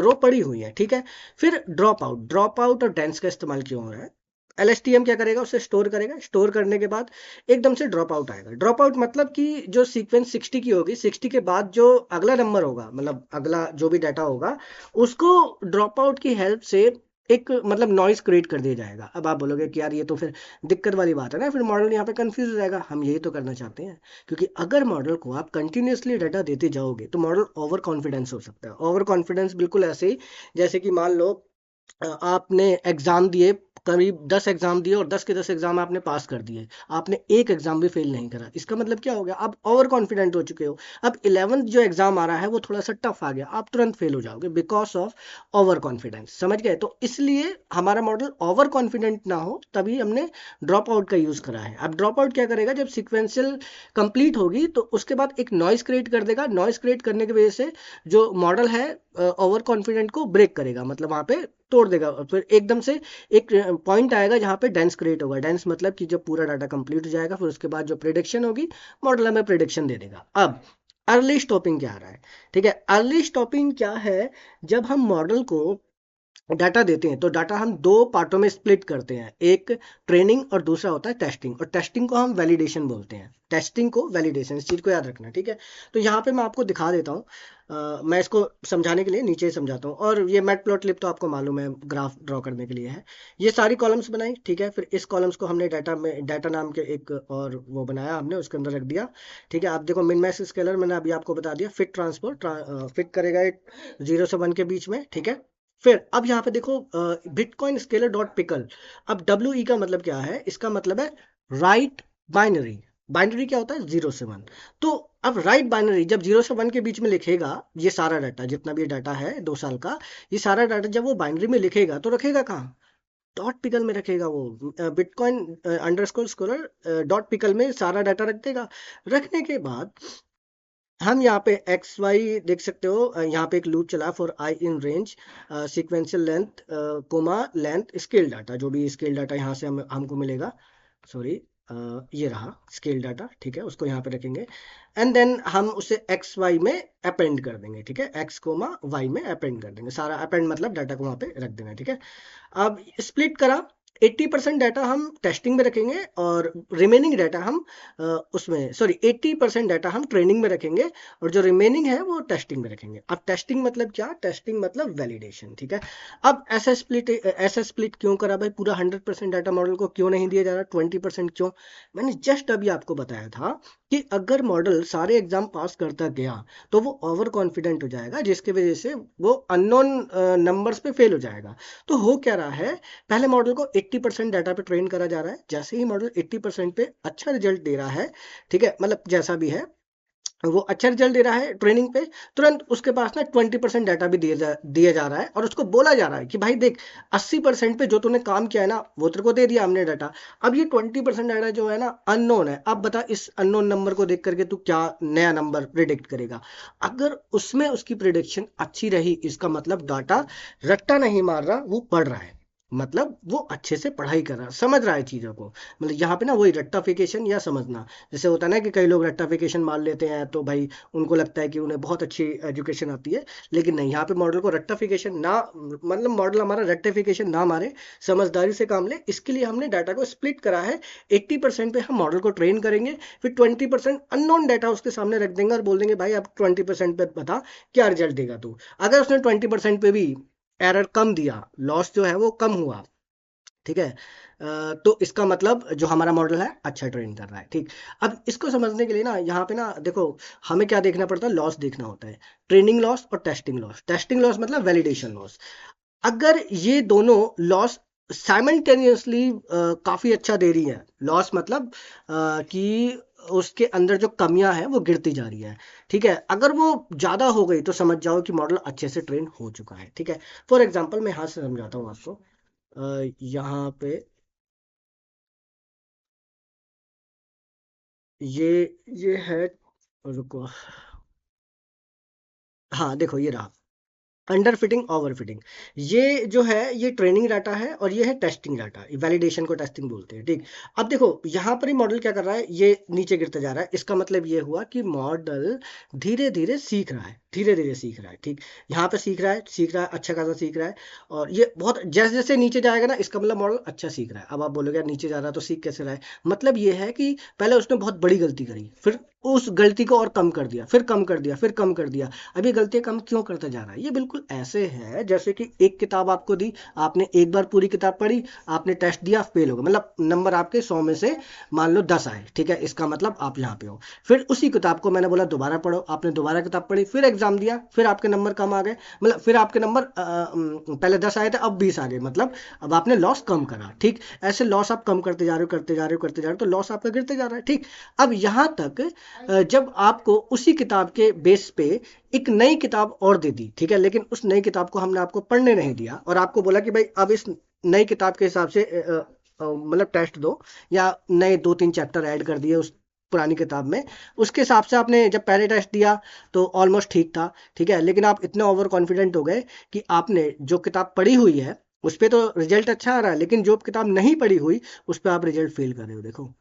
रो पड़ी हुई है। ठीक है, फिर ड्रॉप आउट और डेंस का इस्तेमाल क्यों हो रहा है, LSTM क्या करेगा, उसे स्टोर करेगा, स्टोर करने के बाद एकदम से ड्रॉप आउट आएगा। ड्रॉप आउट मतलब कि जो सीक्वेंस 60 की होगी, 60 के बाद जो अगला नंबर होगा, मतलब अगला जो भी डाटा होगा उसको ड्रॉप आउट की हेल्प से एक मतलब नॉइस क्रिएट कर दिया जाएगा। अब आप बोलोगे कि यार ये तो फिर दिक्कत वाली बात है ना, फिर मॉडल यहाँ पे कंफ्यूज हो जाएगा। हम यही तो करना चाहते हैं, क्योंकि अगर मॉडल को आप कंटिन्यूअसली डाटा देते जाओगे तो मॉडल ओवर कॉन्फिडेंस हो सकता है। ओवर कॉन्फिडेंस बिल्कुल ऐसे ही जैसे कि मान लो आपने एग्जाम दिए, करीब 10 एग्जाम दिए और 10 के 10 एग्जाम आपने पास कर दिए, आपने एक एग्जाम भी फेल नहीं करा। इसका मतलब क्या हो गया, आप ओवर कॉन्फिडेंट हो चुके हो। अब 11th जो एग्जाम आ रहा है वो थोड़ा सा टफ आ गया, आप तुरंत फेल हो जाओगे बिकॉज ऑफ ओवर कॉन्फिडेंस। समझ गए? तो इसलिए हमारा मॉडल ओवर कॉन्फिडेंट ना हो, तभी हमने ड्रॉप आउट का यूज करा है। अब ड्रॉप आउट क्या करेगा, जब सिक्वेंशियल कंप्लीट होगी तो उसके बाद एक नॉइस क्रिएट कर देगा। नॉइस क्रिएट करने की वजह से जो मॉडल है ओवर कॉन्फिडेंट को ब्रेक करेगा, मतलब वहां पे तोड़ देगा। और फिर एकदम से एक पॉइंट आएगा जहां पे डेंस क्रिएट होगा। डेंस मतलब कि जब पूरा डाटा कंप्लीट हो जाएगा, फिर उसके बाद जो प्रिडिक्शन होगी, मॉडल हमें प्रिडिक्शन दे देगा। अब अर्ली स्टॉपिंग क्या आ रहा है? ठीक है, अर्ली स्टॉपिंग क्या है, जब हम मॉडल को डाटा देते हैं तो डाटा हम दो पार्टों में स्प्लिट करते हैं, एक ट्रेनिंग और दूसरा होता है टेस्टिंग। और टेस्टिंग को हम वैलिडेशन बोलते हैं, टेस्टिंग को वैलिडेशन, इस चीज को याद रखना। ठीक है, तो यहाँ पे मैं आपको दिखा देता हूँ। मैं इसको समझाने के लिए नीचे समझाता हूँ। और ये मैटप्लॉटलिब तो आपको मालूम है, ग्राफ ड्रॉ करने के लिए है। ये सारी कॉलम्स बनाई, ठीक है। फिर इस कॉलम्स को हमने डाटा में, डाटा नाम के एक और वो बनाया हमने, उसके अंदर रख दिया। ठीक है, आप देखो मिन मैक्स स्केलर मैंने अभी आपको बता दिया, फिट ट्रांसपोर्ट फिट करेगा एक 0 से 1 के बीच में। ठीक है, फिर अब यहाँ पे देखो बिटकॉइन स्केलर डॉट पिकल। अब डब्ल्यू ई का मतलब क्या है, इसका मतलब है राइट बाइनरी। बाइनरी क्या होता है, 0 से 1। तो अब राइट बाइनरी जब 0 से 1 के बीच में लिखेगा, ये सारा डाटा जितना भी डाटा है 2 साल का, ये सारा डाटा जब वो बाइनरी में लिखेगा तो रखेगा कहाँ, डॉट पिकल में रखेगा। वो bitcoin underscore scholar dot pickle में सारा डाटा रख देगा। रखने के बाद हम यहाँ पे एक्स वाई देख सकते हो, यहाँ पे एक लूप चला for i in range sequential length comma length scale data. जो भी स्केल डाटा यहाँ से हमको मिलेगा, सॉरी ये रहा स्केल डाटा। ठीक है, उसको यहाँ पे रखेंगे एंड देन हम उसे एक्स वाई में अपेंड कर देंगे। ठीक है, एक्स कोमा वाई में अपेंड कर देंगे, सारा अपेंड मतलब डाटा को वहाँ पे रख देना। ठीक है, अब स्प्लिट करा, 80% डाटा हम टेस्टिंग में रखेंगे और रिमेनिंग डाटा हम उसमें, सॉरी 80% डाटा हम ट्रेनिंग में रखेंगे और जो रिमेनिंग है वो टेस्टिंग में रखेंगे। अब टेस्टिंग मतलब क्या, टेस्टिंग मतलब वैलिडेशन। ठीक है, अब ऐसा स्प्लिट क्यों करा भाई, पूरा 100% डाटा मॉडल को क्यों नहीं दिया जा रहा, 20% क्यों? मैंने जस्ट अभी आपको बताया था कि अगर मॉडल सारे एग्जाम पास करता गया तो वो ओवर कॉन्फिडेंट हो जाएगा, जिसकी वजह से वो अननोन नंबर्स पे फेल हो जाएगा। तो हो क्या रहा है, पहले मॉडल को 80% डाटा पे ट्रेन करा जा रहा है। जैसे ही मॉडल 80% पे अच्छा रिजल्ट दे रहा है, ठीक है, मतलब जैसा भी है वो अच्छा रिजल्ट दे रहा है ट्रेनिंग पे, तुरंत उसके पास ना 20% डाटा भी दिया जा रहा है और उसको बोला जा रहा है कि भाई देख, 80% पे जो तूने काम किया है ना वो तेरे को दे दिया हमने डाटा। अब ये 20% डाटा जो है ना अननोन है। अब बता, इस अननोन नंबर को देख करके तू क्या नया नंबर प्रिडिक्ट करेगा? अगर उसमें उसकी प्रिडिक्शन अच्छी रही, इसका मतलब डाटा रट्टा नहीं मार रहा, वो पढ़ रहा है, मतलब वो अच्छे से पढ़ाई कर रहा है, समझ रहा है चीज़ों को। मतलब यहाँ पे ना वही रट्टाफिकेशन या समझना, जैसे होता है ना कि कई लोग रट्टाफिकेशन मान लेते हैं तो भाई उनको लगता है कि उन्हें बहुत अच्छी एजुकेशन आती है। लेकिन नहीं, यहाँ पे मॉडल को रट्टाफिकेशन ना, मतलब मॉडल हमारा रट्टाफिकेशन ना मारे, समझदारी से काम ले, इसके लिए हमने डाटा को स्प्लिट करा है। 80% पे हम मॉडल को ट्रेन करेंगे, फिर 20% अननोन डाटा उसके सामने रख देंगे और बोल देंगे भाई अब 20% पे बता क्या रिजल्ट देगा तू। अगर उसने 20% पे भी एरर कम दिया, लॉस जो है वो कम हुआ, ठीक है, तो इसका मतलब जो हमारा मॉडल है अच्छा ट्रेन कर रहा है। ठीक, अब इसको समझने के लिए ना यहाँ पे ना देखो, हमें क्या देखना पड़ता है, लॉस देखना होता है, ट्रेनिंग लॉस और टेस्टिंग लॉस। टेस्टिंग लॉस मतलब वैलिडेशन लॉस। अगर ये दोनों लॉस साइमल्टेनियसली काफी अच्छा दे रही है, लॉस मतलब कि उसके अंदर जो कमियां हैं वो गिरती जा रही है, ठीक है, अगर वो ज्यादा हो गई तो समझ जाओ कि मॉडल अच्छे से ट्रेन हो चुका है। ठीक है, फॉर एग्जांपल मैं यहाँ से समझाता हूँ आपको। यहाँ पे ये ये है, रुको, हाँ देखो ये रहा, अंडर फिटिंग ओवर फिटिंग। ये जो है ये ट्रेनिंग डाटा है और ये है टेस्टिंग डाटा, वैलिडेशन को टेस्टिंग बोलते हैं। ठीक, अब देखो यहाँ पर ही मॉडल क्या कर रहा है, ये नीचे गिरता जा रहा है, इसका मतलब ये हुआ कि मॉडल धीरे धीरे सीख रहा है। धीरे धीरे सीख रहा है, ठीक। यहाँ पे सीख रहा है, अच्छा खासा सीख रहा है। और ये बहुत जैसे जैसे नीचे जाएगा ना, इसका मतलब मॉडल अच्छा सीख रहा है। अब आप बोलोगे यार नीचे जा रहा है तो सीख कैसे रहा है? मतलब ये है कि पहले उसने बहुत बड़ी गलती करी, फिर उस गलती को और कम कर दिया, फिर कम कर दिया, फिर कम कर दिया। अब ये गलतियां कम क्यों करता जा रहा है? ये बिल्कुल ऐसे है जैसे कि एक किताब आपको दी, आपने एक बार पूरी किताब पढ़ी, आपने टेस्ट दिया, फेल हो गए, मतलब नंबर आपके 100 में से मान लो 10 आए, ठीक है, इसका मतलब आप यहाँ पे हो। फिर उसी किताब को मैंने बोला दोबारा पढ़ो, आपने दोबारा किताब पढ़ी, फिर एग्जाम दिया, फिर आपके नंबर कम आ गए, मतलब फिर आपके नंबर पहले 10 आए थे, अब 20 आ गए, मतलब अब आपने लॉस कम करा, ठीक। ऐसे लॉस आप कम करते जा रहे हो, करते जा रहे हो, करते जा रहे हो, तो लॉस आपका गिरते जा रहा है, ठीक। अब यहाँ तक जब आपको उसी किताब के बेस पे एक नई किताब और दे दी, ठीक है, लेकिन उस नई किताब को हमने आपको पढ़ने नहीं दिया और आपको बोला कि भाई अब इस नई किताब के हिसाब से मतलब टेस्ट दो, या नए 2-3 चैप्टर ऐड कर दिए उस पुरानी किताब में, उसके हिसाब से आपने जब पहले टेस्ट दिया तो ऑलमोस्ट ठीक था, ठीक है, लेकिन आप इतने ओवर कॉन्फिडेंट हो गए कि आपने जो किताब पढ़ी हुई है उस पे तो रिजल्ट अच्छा आ रहा है, लेकिन जो किताब नहीं पढ़ी हुई उस पे आप रिजल्ट फेल कर रहे हो, देखो,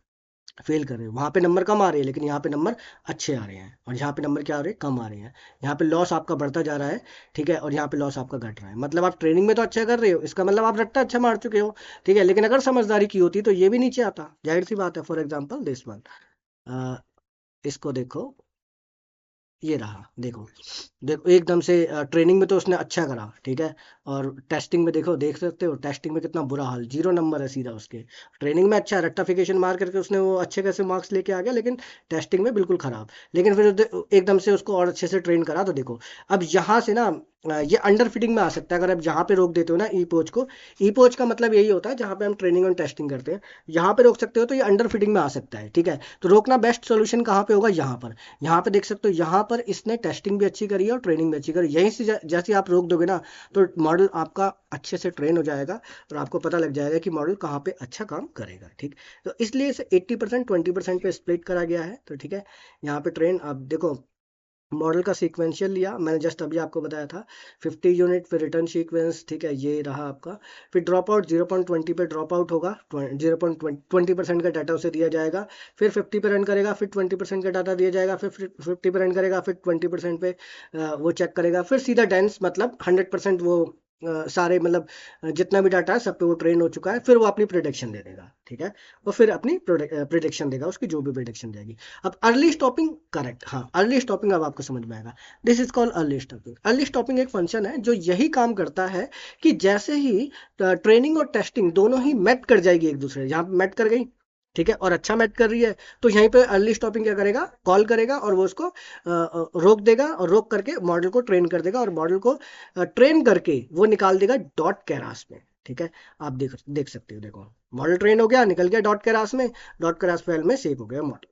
फेल कर रहे हो। वहां पे नंबर कम आ रहे हैं, लेकिन यहाँ पे नंबर अच्छे आ रहे हैं, और यहाँ पे नंबर क्या आ रहे हैं? कम आ रहे हैं। यहाँ पे लॉस आपका बढ़ता जा रहा है, ठीक है, और यहाँ पे लॉस आपका घट रहा है। मतलब आप ट्रेनिंग में तो अच्छा कर रहे हो, इसका मतलब आप रट्टा अच्छा मार चुके हो, ठीक है, लेकिन अगर समझदारी की होती तो ये भी नीचे आता, जाहिर सी बात है। फॉर एग्जाम्पल दिस वन, इसको देखो, ये रहा, देखो, देखो एकदम से ट्रेनिंग में तो उसने अच्छा करा, ठीक है, और टेस्टिंग में देखो, देख सकते हो टेस्टिंग में कितना बुरा हाल, 0 नंबर है सीधा उसके। ट्रेनिंग में अच्छा रट्टाफिकेशन मार करके उसने वो अच्छे खासे मार्क्स लेके आ गया, लेकिन टेस्टिंग में बिल्कुल खराब। लेकिन फिर एकदम से उसको और अच्छे से ट्रेन करा तो देखो, अब यहाँ से ना ये अंडर फिटिंग में आ सकता है। अगर आप जहाँ पे रोक देते हो ना ई पोच को, ई पोच का मतलब यही होता है जहाँ पे हम ट्रेनिंग और टेस्टिंग करते हैं, यहाँ पे रोक सकते हो तो ये अंडर फिटिंग में आ सकता है, ठीक है। तो रोकना बेस्ट सोल्यूशन कहाँ पे होगा? यहाँ पर। यहाँ पे देख सकते हो, यहाँ पर इसने टेस्टिंग भी अच्छी करी है और ट्रेनिंग भी अच्छी करी, यहीं से जैसे आप रोक दोगे ना, तो मॉडल आपका अच्छे से ट्रेन हो जाएगा और आपको पता लग जाएगा कि मॉडल कहाँ पे अच्छा काम करेगा, ठीक। तो इसलिए इसे 80% 20% पे स्प्लिट करा गया है, तो ठीक है। यहाँ पे ट्रेन, आप देखो, मॉडल का सीक्वेंशियल लिया मैंने, जस्ट अभी आपको बताया था, 50 यूनिट, फिर रिटर्न सीक्वेंस, ठीक है, ये रहा आपका। फिर ड्रॉप आउट 0.20 पे ड्रॉप आउट होगा, 0.20% का डाटा उसे दिया जाएगा, फिर 50 पे रन करेगा, फिर 20% का डाटा दिया जाएगा, फिर 50 पे रन करेगा, फिर 20% पे वो चेक करेगा, फिर सीधा डेंस, मतलब 100% वो सारे, मतलब जितना भी डाटा है सब पे वो ट्रेन हो चुका है, फिर वो अपनी प्रिडिक्शन दे देगा, ठीक है। वो फिर अपनी प्रिडिक्शन देगा, उसकी जो भी प्रिडिक्शन जाएगी। अब अर्ली स्टॉपिंग, करेक्ट, हाँ, अर्ली स्टॉपिंग अब आपको समझ में आएगा। This is called early stopping. Early stopping एक फंक्शन है जो यही काम करता है कि जैसे ही ट्रेनिंग और टेस्टिंग दोनों ही मैट कर जाएगी एक दूसरे, यहाँ पे मैट कर गई, ठीक है, और अच्छा मैट कर रही है, तो यहीं पे अर्ली स्टॉपिंग क्या करेगा? कॉल करेगा और वो उसको रोक देगा, और रोक करके मॉडल को ट्रेन कर देगा, और मॉडल को ट्रेन करके वो निकाल देगा डॉट कैरास में, ठीक है। आप देख देख सकते हो, देखो, मॉडल ट्रेन हो गया, निकल गया डॉट कैरास में, डॉट कैरास फाइल में सेव हो गया मॉडल।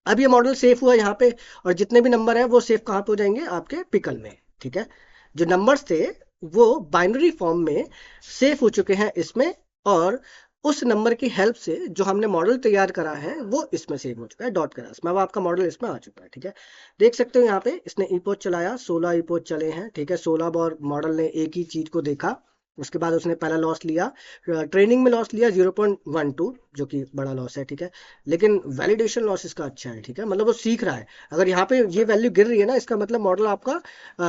अब ये मॉडल सेफ हुआ यहाँ पे, और जितने भी नंबर है वो सेफ कहाँ पे हो जाएंगे? आपके पिकल में, ठीक है। जो नंबर्स थे वो बाइनरी फॉर्म में सेफ हो चुके हैं इसमें, और उस नंबर की हेल्प से जो हमने मॉडल तैयार करा है वो इसमें सेव हो चुका है डॉट क्लास में। अब आपका मॉडल इसमें आ चुका है, ठीक है। देख सकते हो यहाँ पे इसने ईपोच चलाया, 16 ईपोच चले हैं, ठीक है। 16 बार मॉडल ने एक ही चीज को देखा, उसके बाद उसने पहला लॉस लिया, ट्रेनिंग में लॉस लिया 0.12, जो कि बड़ा लॉस है, ठीक है, लेकिन वैलिडेशन लॉस इसका अच्छा है, ठीक है, मतलब वो सीख रहा है। अगर यहाँ पे ये वैल्यू गिर रही है ना, इसका मतलब मॉडल आपका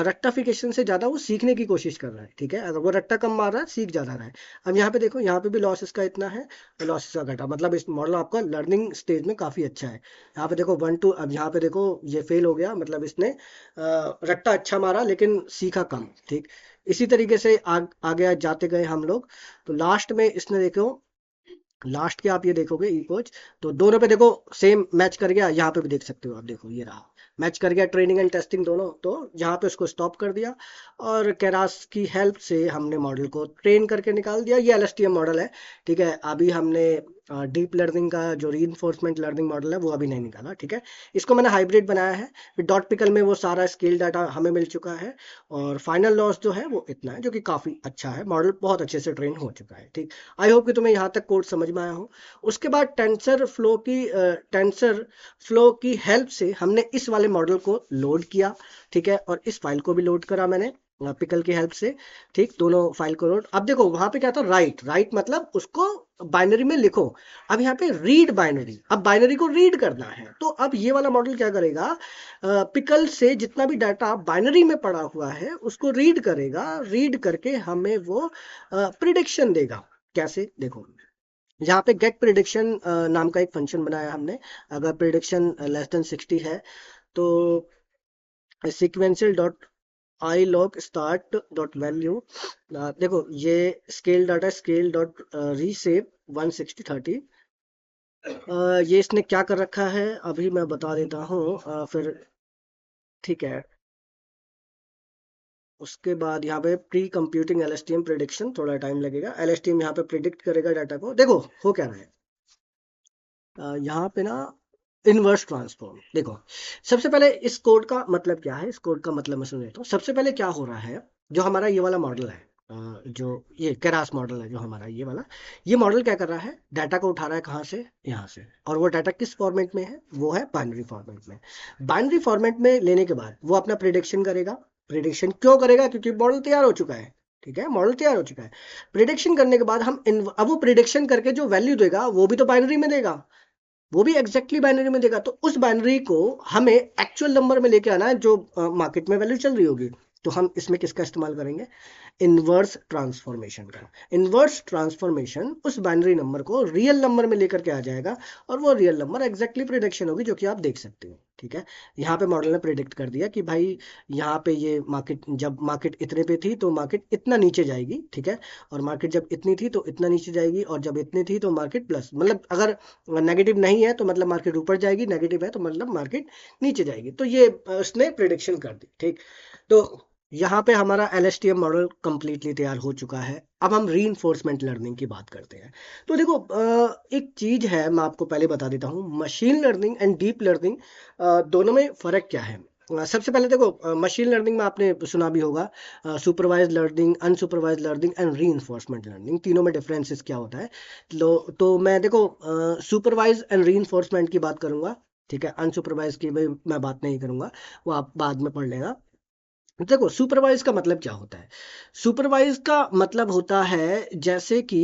रट्टाफिकेशन से ज्यादा वो सीखने की कोशिश कर रहा है, ठीक है। अगर वो रट्टा कम मार रहा है, सीख ज्यादा रहा है। अब यहाँ पे देखो, यहाँ पे भी लॉस इसका इतना है, लॉस इसका घटा, मतलब इस मॉडल आपका लर्निंग स्टेज में काफी अच्छा है। यहाँ पे देखो 1-2, अब यहाँ पे देखो ये फेल हो गया, मतलब इसने रट्टा अच्छा मारा लेकिन सीखा कम, ठीक। इसी तरीके से आगे जाते गए हम लोग, तो लास्ट में इसने देखो, लास्ट के आप ये देखोगे ई कोच, तो दोनों पे देखो सेम मैच कर गया। यहाँ पे भी देख सकते हो आप, देखो ये रहा, मैच कर गया ट्रेनिंग एंड टेस्टिंग दोनों, तो यहाँ पे उसको स्टॉप कर दिया, और केरास की हेल्प से हमने मॉडल को ट्रेन करके निकाल दिया। ये एलएसटीएम मॉडल है, ठीक है। अभी हमने डीप लर्निंग का जो रीइंफोर्समेंट लर्निंग मॉडल है वो अभी नहीं निकाला, ठीक है। इसको मैंने हाइब्रिड बनाया है, फिर डॉट पिकल में वो सारा स्केल डाटा हमें मिल चुका है, और फाइनल लॉस जो है वो इतना है, जो कि काफी अच्छा है, मॉडल बहुत अच्छे से ट्रेन हो चुका है, ठीक। आई होप कि तुम्हें यहाँ तक कोड समझ में आया हो। उसके बाद टेंसर फ्लो की हेल्प से हमने इस वाले मॉडल को लोड किया, ठीक है, और इस फाइल को भी लोड करा मैंने, पिकल की हेल्प से, ठीक, दोनों फाइल को लोड। अब देखो वहां पे क्या था, राइट, राइट मतलब उसको बाइनरी में लिखो। अब यहाँ पे रीड बाइनरी, अब बाइनरी को रीड करना है, तो अब ये वाला मॉडल क्या करेगा, पिकल से जितना भी डाटा बाइनरी में पड़ा हुआ है उसको रीड करेगा, रीड करके हमें वो प्रिडिक्शन देगा। कैसे, देखो यहाँ पे गेट प्रिडिक्शन नाम का एक फंक्शन बनाया हमने। अगर प्रिडिक्शन लेस देन 60 है तो sequential dot I log start dot value, देखो ये स्केल डाटा, स्केल डॉट रीसेव 16030। ये इसने क्या कर रखा है अभी मैं बता देता हूँ, फिर ठीक है। उसके बाद यहाँ पे प्री कंप्यूटिंग एलएसटीएम प्रिडिक्शन, थोड़ा टाइम लगेगा। एलएसटीएम यहाँ पे प्रिडिक्ट करेगा डाटा को। देखो हो क्या रहा है, यहाँ पे ना इनवर्स ट्रांसफॉर्म। देखो सबसे पहले इस कोड का मतलब क्या है, इस कोड का मतलब मैं समझ लेता हूँ। सबसे पहले क्या हो रहा है, जो हमारा ये वाला मॉडल है, जो ये केरास मॉडल है, जो हमारा ये वाला, ये मॉडल क्या कर रहा है, डाटा को उठा रहा है कहाँ से, यहाँ से। और वो डाटा किस फॉर्मेट में है, वो है बाइनरी फॉर्मेट में। बाइनरी फॉर्मेट में लेने के बाद वो अपना प्रिडिक्शन करेगा। प्रिडिक्शन क्यों करेगा, क्योंकि मॉडल तैयार हो चुका है, ठीक है, मॉडल तैयार हो चुका है। प्रिडिक्शन करने के बाद अब वो प्रिडिक्शन करके जो वैल्यू देगा वो भी तो बाइनरी में देगा, वो भी एग्जैक्टली बाइनरी में देगा। तो उस बाइनरी को हमें एक्चुअल नंबर में लेके आना है, जो मार्केट में वैल्यू चल रही होगी। तो हम इसमें किसका इस्तेमाल करेंगे, इनवर्स ट्रांसफॉर्मेशन का। इनवर्स ट्रांसफॉर्मेशन उस बाइनरी नंबर को रियल नंबर में लेकर के आ जाएगा, और वो रियल नंबर एग्जैक्टली प्रिडिक्शन होगी, जो कि आप देख सकते हो, ठीक है। यहाँ पे मॉडल ने प्रिडिक्ट कर दिया कि भाई यहाँ पे ये मार्केट, जब मार्केट इतने पे थी तो मार्केट इतना नीचे जाएगी, ठीक है। और मार्केट जब इतनी थी तो इतना नीचे जाएगी, और जब इतनी थी तो मार्केट प्लस, मतलब अगर नेगेटिव नहीं है तो मतलब मार्केट ऊपर जाएगी, नेगेटिव है तो मतलब मार्केट नीचे जाएगी। तो ये उसने प्रिडिक्शन कर दी, ठीक। तो यहाँ पे हमारा एलएसटीएम मॉडल कंप्लीटली तैयार हो चुका है। अब हम रीइंफोर्समेंट लर्निंग की बात करते हैं। तो देखो एक चीज है, मैं आपको पहले बता देता हूँ, machine learning and deep learning दोनों में फर्क क्या है। सबसे पहले देखो मशीन लर्निंग में आपने सुना भी होगा supervise learning, unsupervise learning and reinforcement learning, तीनों में डिफरेंसेस क्या होता है। तो मैं देखो सुपरवाइज एंड रीइंफोर्समेंट की बात करूंगा, ठीक है। अनसुपरवाइज की भाई मैं बात नहीं करूंगा, वो आप बाद में पढ़ लेना। देखो सुपरवाइज का मतलब क्या होता है, सुपरवाइज का मतलब होता है जैसे कि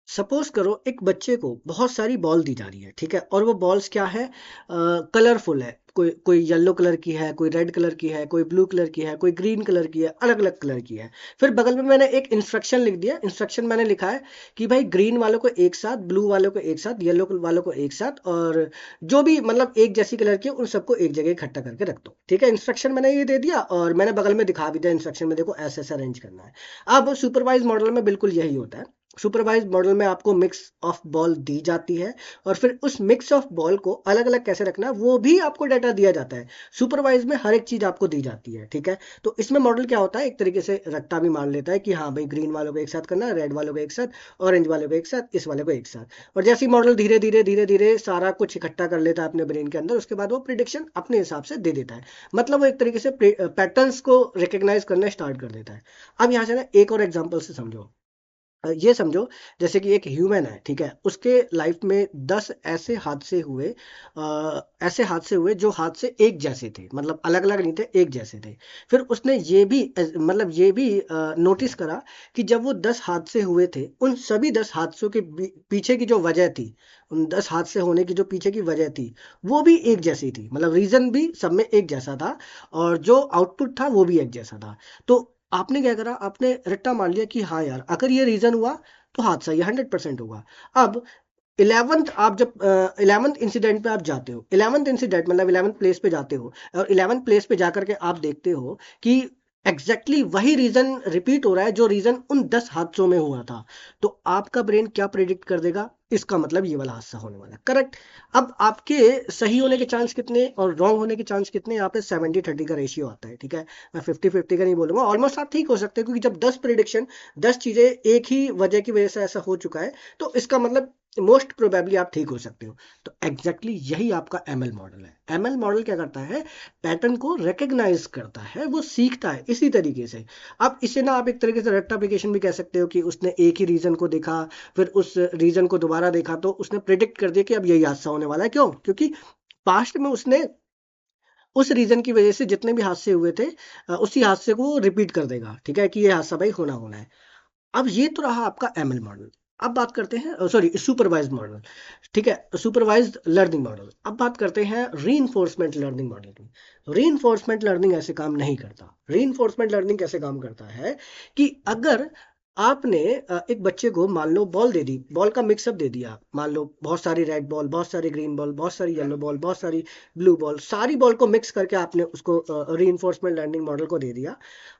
सपोज करो एक बच्चे को बहुत सारी बॉल दी जा रही है, ठीक है। और वो बॉल्स क्या है, कलरफुल है, कोई कोई येलो कलर की है, कोई रेड कलर की है, कोई ब्लू कलर की है, कोई ग्रीन कलर की है, अलग अलग कलर की है। फिर बगल में मैंने एक इंस्ट्रक्शन लिख दिया, इंस्ट्रक्शन मैंने लिखा है कि भाई ग्रीन वालों को एक साथ, ब्लू वालों को एक साथ, येलो वालों को एक साथ, और जो भी मतलब एक जैसी कलर की है उन सबको एक जगह इकट्ठा करके रख दो, ठीक है। इंस्ट्रक्शन मैंने ये दे दिया, और मैंने बगल में दिखा भी दिया इंस्ट्रक्शन में, देखो ऐसे ऐसे अरेंज करना है। अब सुपरवाइज मॉडल में बिल्कुल यही होता है। सुपरवाइज मॉडल में आपको मिक्स ऑफ बॉल दी जाती है, और फिर उस मिक्स ऑफ बॉल को अलग अलग कैसे रखना है वो भी आपको डाटा दिया जाता है। सुपरवाइज में हर एक चीज आपको दी जाती है, ठीक है। तो इसमें मॉडल क्या होता है, एक तरीके से रट्टा भी मान लेता है कि हाँ भाई ग्रीन वालों को एक साथ करना है, रेड वालों को एक साथ, ऑरेंज वालों को एक साथ, इस वाले को एक साथ। और जैसे ही मॉडल धीरे धीरे धीरे धीरे सारा कुछ इकट्ठा कर लेता है अपने ब्रेन के अंदर, उसके बाद वो प्रिडिक्शन अपने हिसाब से दे देता है। मतलब वो एक तरीके से पैटर्न्स को रिकग्नाइज करना स्टार्ट कर देता है। अब यहाँ से ना एक और एग्जाम्पल से समझो। ये समझो जैसे कि एक ह्यूमन है, ठीक है, उसके लाइफ में 10 ऐसे हादसे हुए, ऐसे हादसे हुए जो हादसे एक जैसे थे, मतलब अलग अलग नहीं थे, एक जैसे थे। फिर उसने ये भी मतलब ये भी नोटिस करा कि जब वो 10 हादसे हुए थे, उन सभी 10 हादसों के पीछे की जो वजह थी, उन 10 हादसे होने की जो पीछे की वजह थी, वो भी एक जैसी थी, मतलब रीजन भी सब में एक जैसा था, और जो आउटपुट था वो भी एक जैसा था। तो आपने क्या करा, आपने रट्टा मान लिया कि हाँ यार अगर ये रीजन हुआ तो हादसा ये 100% होगा। अब इलेवंथ, आप जब इलेवंथ इंसिडेंट पे आप जाते हो, इलेवंथ इंसिडेंट मतलब इलेवंथ प्लेस पे जाते हो, और इलेवंथ प्लेस पे जाकर के आप देखते हो कि एग्जैक्टली वही रीजन रिपीट हो रहा है जो रीजन उन 10 हादसों में हुआ था। तो आपका ब्रेन क्या प्रेडिक्ट कर देगा, इसका मतलब ये वाला हादसा होने वाला है, करेक्ट। अब आपके सही होने के चांस कितने और रॉन्ग होने के चांस कितने, यहाँ पे 70-30 का रेशियो आता है, ठीक है। मैं 50-50 का नहीं बोलूंगा, ऑलमोस्ट आप ठीक हो सकते हैं, क्योंकि जब 10 प्रिडिक्शन, 10 चीजें एक ही वजह की वजह से ऐसा हो चुका है, तो इसका मतलब मोस्ट प्रोबेबली आप ठीक हो सकते हो। तो एग्जैक्टली यही आपका एमएल मॉडल है। एमएल मॉडल क्या करता है, पैटर्न को रिकग्नाइज करता है, वो सीखता है इसी तरीके से। अब इसे ना आप एक तरीके से रेक्टिफिकेशन भी कह सकते हो, कि उसने एक ही रीजन को देखा, फिर उस रीजन को दोबारा देखा, तो उसने प्रिडिक्ट कर दिया कि अब यही हादसा होने वाला है। क्यों, क्योंकि पास्ट में उसने उस रीजन की वजह से जितने भी हादसे हुए थे उसी हादसे को रिपीट कर देगा, ठीक है, कि ये हादसा भाई होना होना है। अब ये तो रहा आपका एमएल मॉडल। अब बात करते हैं, सॉरी, सुपरवाइज्ड मॉडल, ठीक है, सुपरवाइज्ड लर्निंग मॉडल। अब बात करते हैं रीइंफोर्समेंट लर्निंग मॉडल की। रीइंफोर्समेंट लर्निंग ऐसे काम नहीं करता। रीइंफोर्समेंट लर्निंग कैसे काम करता है कि अगर आपने एक बच्चे को मान लो बॉल दे दी, बॉल का मिक्सअप दे दिया, मान लो बहुत सारी रेड बॉल, बहुत सारी ग्रीन बॉल, बहुत सारी येलो बॉल, बहुत सारी ब्लू बॉल, सारी बॉल को मिक्स करके आपने उसको रीइंफोर्समेंट लर्निंग मॉडल को दे दिया।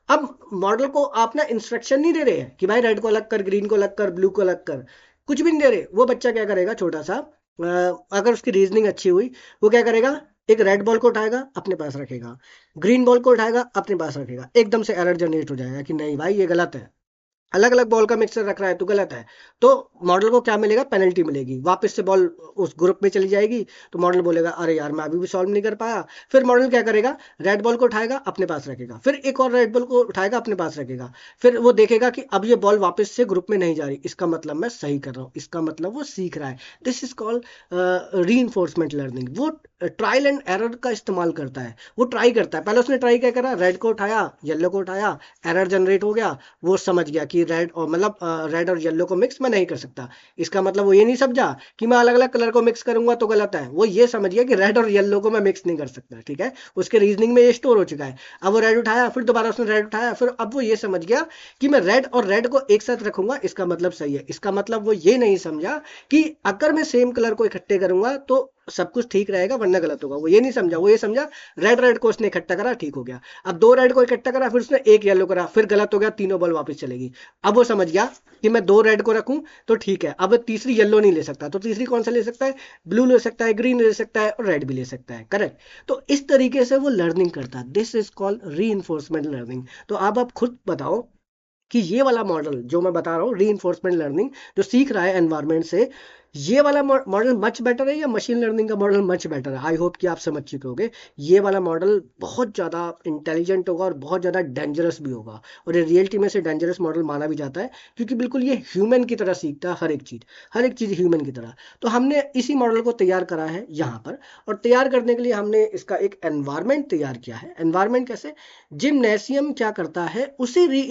अब मॉडल को आप ना इंस्ट्रक्शन नहीं दे रहे हैं कि भाई रेड को अलग कर, ग्रीन को अलग कर, ब्लू को अलग कर, कुछ भी नहीं दे रहे। वो बच्चा क्या करेगा, छोटा सा, अगर उसकी रीजनिंग अच्छी हुई, वो क्या करेगा, एक रेड बॉल को उठाएगा अपने पास रखेगा, ग्रीन बॉल को उठाएगा अपने पास रखेगा, एकदम से एरर जनरेट हो जाएगा कि नहीं भाई ये गलत है, अलग अलग बॉल का मिक्सर रख रहा है तो गलत है। तो मॉडल को क्या मिलेगा, पेनल्टी मिलेगी, वापस से बॉल उस ग्रुप में चली जाएगी। तो मॉडल बोलेगा अरे यार मैं अभी भी सॉल्व नहीं कर पाया। फिर मॉडल क्या करेगा, रेड बॉल को उठाएगा अपने पास रखेगा, फिर एक और रेड बॉल को उठाएगा अपने पास रखेगा, फिर वो देखेगा कि अब ये बॉल वापस से ग्रुप में नहीं जा रही, इसका मतलब मैं सही कर रहा हूँ, इसका मतलब वो सीख रहा है। दिस इज कॉल्ड री लर्निंग। वो ट्रायल एंड एरर का इस्तेमाल करता है, वो ट्राई करता है। पहले उसने ट्राई क्या करा, रेड को उठाया, येलो को उठाया, एरर जनरेट हो गया, वो समझ गया कि रेड और मतलब रेड और येलो को मिक्स मैं नहीं कर सकता। इसका मतलब वो ये नहीं समझा कि मैं अलग अलग कलर को मिक्स करूंगा तो गलत है, वो ये समझ गया कि रेड और येलो को मैं मिक्स नहीं कर सकता, ठीक है, उसके रीजनिंग में ये स्टोर हो चुका है। अब वो रेड उठाया, फिर दोबारा उसने रेड उठाया, फिर अब वो ये समझ गया कि मैं रेड और रेड को एक साथ रखूंगा, इसका मतलब सही है। इसका मतलब वो ये नहीं समझा कि अगर मैं सेम कलर को इकट्ठे करूंगा तो सब कुछ ठीक रहेगा वरना गलत होगा, वो ये नहीं समझा। वो ये समझा रेड रेड को उसने इकट्ठा करा, ठीक हो गया। अब दो रेड को इकट्ठा करा, फिर उसने एक येलो करा, फिर गलत हो गया, तीनों बॉल वापस चलेगी। अब वो समझ गया कि मैं दो रेड को रखूं तो ठीक है, अब तीसरी येलो नहीं ले सकता, तो तीसरी कौन सा ले सकता है, ब्लू ले सकता है, ग्रीन ले सकता है और रेड भी ले सकता है, करेक्ट। तो इस तरीके से वो लर्निंग करता है। दिस इज कॉल्ड री लर्निंग। तो अब आप खुद बताओ कि ये वाला मॉडल जो मैं बता रहा हूँ, री लर्निंग, जो सीख रहा है एनवायरमेंट से, ये वाला मॉडल मच बेटर है या मशीन लर्निंग का मॉडल मच बेटर है? आई होप कि आप समझ चुके होंगे। ये वाला मॉडल बहुत ज़्यादा इंटेलिजेंट होगा और बहुत ज़्यादा डेंजरस भी होगा, और ये रियलिटी में से डेंजरस मॉडल माना भी जाता है, क्योंकि बिल्कुल ये ह्यूमन की तरह सीखता है, हर एक चीज़ ह्यूमन की तरह। तो हमने इसी मॉडल को तैयार करा है यहाँ पर, और तैयार करने के लिए हमने इसका एक एनवायरमेंट तैयार किया है। एनवायरमेंट कैसे, जिमनेशियम क्या करता है, उसी री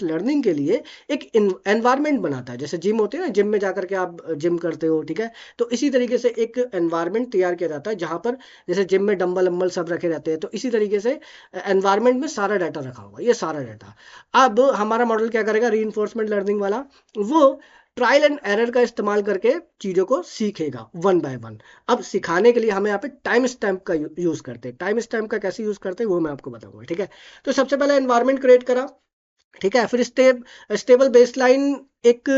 लर्निंग के लिए एक एनवायरमेंट बनाता है। जैसे जिम होते हैं ना, जिम में जाकर के आप जिम करते हो, ठीक है, तो इसी तरीके से एक एनवायरनमेंट तैयार किया जाता है जहां पर जैसे जिम में डंबल अम्बल सब रखे रहते हैं, तो इसी तरीके से एनवायरनमेंट में सारा डाटा रखा होगा, ये सारा डाटा। अब हमारा मॉडल क्या करेगा, रीइंफोर्समेंट लर्निंग वाला, वो ट्रायल एंड एरर का इस्तेमाल करके चीजों को सीखेगा वन बाय वन। अब सिखाने के लिए हम यहाँ पे टाइम स्टैम्प का यूज करते हैं। टाइम स्टैम्प का कैसे यूज करते हैं वो मैं आपको बताऊंगा, ठीक है। तो सबसे पहले एनवायरनमेंट क्रिएट करा, ठीक है, फिर स्टेबल बेसलाइन, एक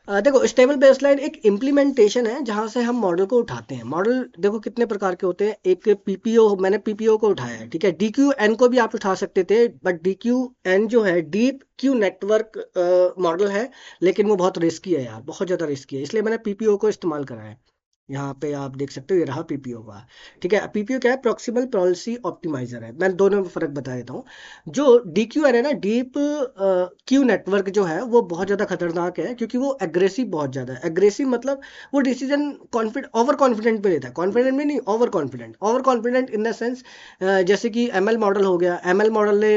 देखो स्टेबल बेसलाइन एक इम्प्लीमेंटेशन है जहां से हम मॉडल को उठाते हैं। मॉडल देखो कितने प्रकार के होते हैं, एक पीपीओ, मैंने पीपीओ को उठाया है, ठीक है, डीक्यू एन को भी आप उठा सकते थे, बट डीक्यू एन जो है डीप क्यू नेटवर्क मॉडल है, लेकिन वो बहुत रिस्की है यार, बहुत ज़्यादा रिस्की है, इसलिए मैंने पीपीओ को इस्तेमाल करा है। यहाँ पे आप देख सकते हो, ये रहा पीपीओ का, ठीक है। पीपीओ क्या है, प्रॉक्सिमल पॉलिसी ऑप्टिमाइजर है। मैं दोनों में फर्क बता देता हूँ। जो डीक्यूएन है ना, डीप क्यू नेटवर्क जो है, वो बहुत ज़्यादा खतरनाक है, क्योंकि वो एग्रेसिव बहुत ज़्यादा है। एग्रेसिव मतलब वो डिसीजन ओवर कॉन्फिडेंट पे लेता है, कॉन्फिडेंट में नहीं, over confident in the sense, जैसे कि एमएल मॉडल हो गया, एमएल मॉडल ने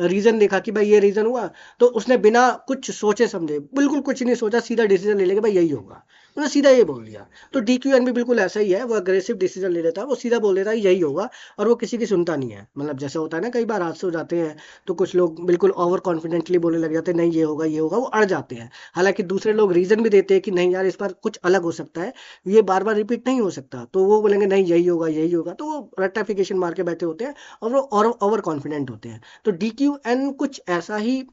रीजन देखा कि भाई ये रीजन हुआ, तो उसने बिना कुछ सोचे समझे, बिल्कुल कुछ नहीं सोचा, सीधा डिसीजन ले लेगा भाई यही होगा, उसने सीधा ये बोल दिया। तो डीक्यूएन भी बिल्कुल ऐसा ही है, वो अग्रेसिव डिसीजन ले लेता है, वो सीधा बोल देता है यही होगा, और वो किसी की सुनता नहीं है। मतलब जैसे होता है ना, कई बार हादसे हो जाते हैं तो कुछ लोग बिल्कुल ओवर कॉन्फिडेंटली बोलने लग जाते हैं, नहीं ये होगा ये होगा, वो अड़ जाते हैं। हालांकि दूसरे लोग रीजन भी देते हैं कि नहीं यार इस बार कुछ अलग हो सकता है, ये बार बार रिपीट नहीं हो सकता, तो वो बोलेंगे नहीं यही होगा यही होगा, तो वो रेक्टिफिकेशन मार के बैठे होते हैं, और वो ओवर कॉन्फिडेंट होते हैं। तो डीक्यूएन कुछ ऐसा ही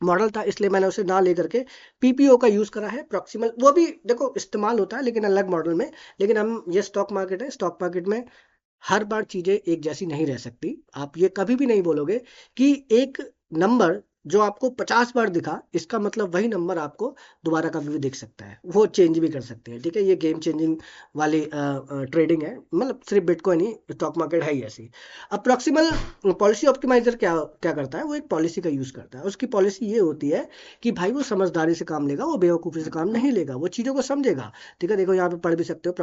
मॉडल था, इसलिए मैंने उसे ना लेकर के पीपीओ का यूज करा है, प्रॉक्सिमल। वो भी देखो इस्तेमाल होता है लेकिन अलग मॉडल में। लेकिन हम, ये स्टॉक मार्केट है, स्टॉक मार्केट में हर बार चीजें एक जैसी नहीं रह सकती। आप ये कभी भी नहीं बोलोगे कि एक नंबर जो आपको 50 बार दिखा, इसका मतलब वही नंबर आपको दोबारा कभी भी दिख सकता है, वो चेंज भी कर सकते हैं, ठीक है। ये गेम चेंजिंग वाली ट्रेडिंग है, मतलब सिर्फ बिटकॉइन ही, स्टॉक मार्केट है ही ऐसी। अब प्रॉक्सिमल पॉलिसी ऑप्टिमाइजर क्या क्या करता है, वो एक पॉलिसी का यूज करता है। उसकी पॉलिसी ये होती है कि भाई वो समझदारी से काम लेगा, वो बेवकूफ़ी से काम नहीं लेगा, वो चीज़ों को समझेगा, ठीक है। देखो यहाँ पे पढ़ भी सकते हो,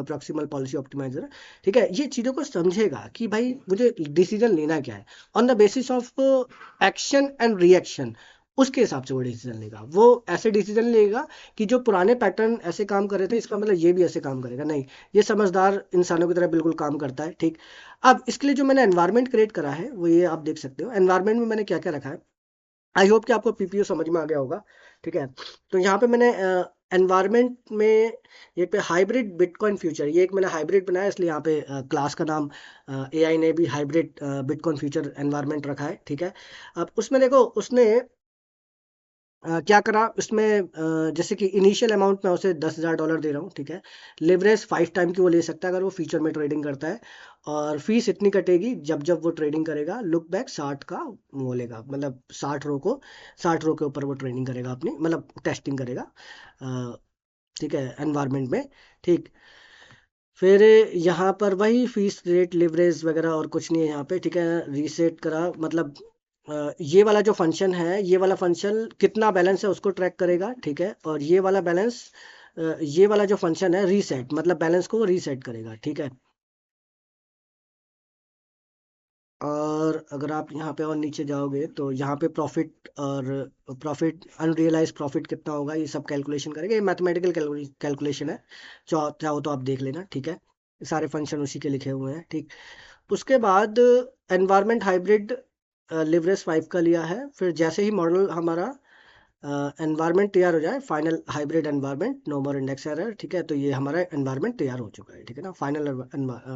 प्रॉक्सिमल पॉलिसी ऑप्टिमाइजर, ठीक है। ये चीज़ों को समझेगा कि भाई मुझे डिसीजन लेना क्या है, on the basis of action and reaction, उसके हिसाब से वो डिसीजन लेगा। वो ऐसे डिसीजन लेगा कि जो पुराने पैटर्न ऐसे काम कर रहे थे, इसका मतलब ये भी ऐसे काम करेगा, नहीं। ये समझदार इंसानों की तरह बिल्कुल काम करता है, ठीक। अब इसके लिए जो मैंने एनवायरनमेंट क्रिएट करा है, वो ये आप देख सकते हो। एनवायरनमेंट में मैंने क्या क्या रखा है, आई होप कि आपको पीपीयू समझ में आ गया होगा, ठीक है। तो यहाँ पे मैंने एनवायरनमेंट में ये पे हाइब्रिड बिटकॉइन फ्यूचर, ये एक मैंने हाइब्रिड बनाया, इसलिए यहाँ पे क्लास का नाम एआई ने भी हाइब्रिड बिटकॉइन फ्यूचर एनवायरनमेंट रखा है, ठीक है। अब उसमें देखो उसने क्या करा उसमें, जैसे कि इनिशियल अमाउंट मैं उसे $10,000 दे रहा हूँ, ठीक है। लिवरेज 5 टाइम की वो ले सकता है अगर वो फ्यूचर में ट्रेडिंग करता है, और फीस इतनी कटेगी जब जब वो ट्रेडिंग करेगा। लुक बैक 60 का वो लेगा, मतलब 60 रो के ऊपर वो ट्रेडिंग करेगा अपनी, मतलब टेस्टिंग करेगा, अ, ठीक है, एनवायरनमेंट में, ठीक। फिर यहाँ पर वही फीस रेट लिवरेज वगैरह और कुछ नहीं है यहाँ पे, ठीक है। रीसेट करा, मतलब ये वाला जो फंक्शन है, ये वाला फंक्शन कितना बैलेंस है उसको ट्रैक करेगा, ठीक है। और ये वाला बैलेंस, ये वाला जो फंक्शन है रीसेट, मतलब बैलेंस को वो रीसेट करेगा, ठीक है। और अगर आप यहाँ पे और नीचे जाओगे तो यहाँ पे प्रॉफिट और प्रॉफिट, अनरियलाइज प्रॉफिट कितना होगा, ये सब कैलकुलेशन करेगा। ये मैथमेटिकल कैलकुलेशन है, चाहो तो आप देख लेना, ठीक है। सारे फंक्शन उसी के लिखे हुए हैं, ठीक। उसके बाद एनवायरनमेंट हाइब्रिड लिवरेज 5 का लिया है। फिर जैसे ही मॉडल हमारा एनवायरनमेंट तैयार हो जाए, फाइनल हाइब्रिड एनवायरनमेंट, नो मोर इंडेक्स एरर, ठीक है। तो ये हमारा एनवायरनमेंट तैयार हो चुका है, ठीक है ना, फाइनल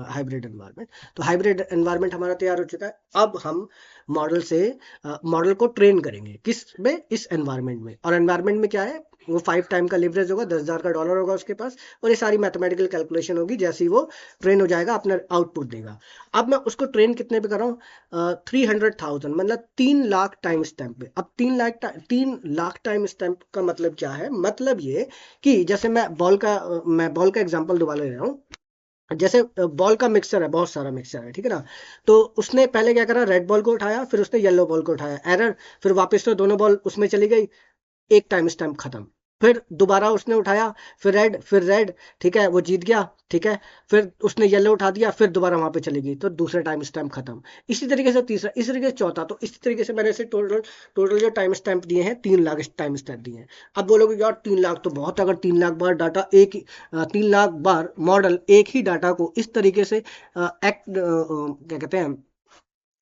हाइब्रिड एनवायरनमेंट। तो हाइब्रिड एनवायरनमेंट हमारा तैयार हो चुका है। अब हम मॉडल से मॉडल को ट्रेन करेंगे, किस में, इस एनवायरनमेंट में। और एनवायरनमेंट में क्या है, वो 5 टाइम का लिवरेज होगा, $10,000 होगा उसके पास, और ये सारी मैथमेटिकल कैलकुलेशन होगी। जैसे ही वो ट्रेन हो जाएगा अपना आउटपुट देगा। अब मैं उसको ट्रेन कितने पे कर रहा हूँ, 300,000, मतलब 3 लाख टाइम स्टैम्प पे। अब 3 लाख टाइम स्टैम्प का मतलब क्या है, मतलब ये कि जैसे मैं बॉल का एग्जांपल दोबारा ले रहा हूँ। जैसे बॉल का मिक्सर है, बहुत सारा मिक्सर है, ठीक है ना। तो उसने पहले क्या करा, रेड बॉल को उठाया, फिर उसने येलो बॉल को उठाया, एरर। फिर वापस से दोनों बॉल उसमें चली गई, एक टाइम स्टैम्प खत्म। फिर दोबारा उसने उठाया, फिर रेड, ठीक है, वो जीत गया, ठीक है। फिर उसने येलो उठा दिया, फिर दोबारा वहां पे चली गई, तो दूसरा टाइम स्टैम्प खत्म। इसी तरीके से तीसरा, इसी तरीके से चौथा। तो इसी तरीके से मैंने इसे टोटल टोटल जो टाइम स्टैम्प दिए हैं, 3 लाख टाइम स्टैम्प दिए हैं। अब बोलोगे यार 3 लाख तो बहुत, अगर 3 लाख बार डाटा 3 लाख बार मॉडल एक ही डाटा को इस तरीके से क्या कहते हैं,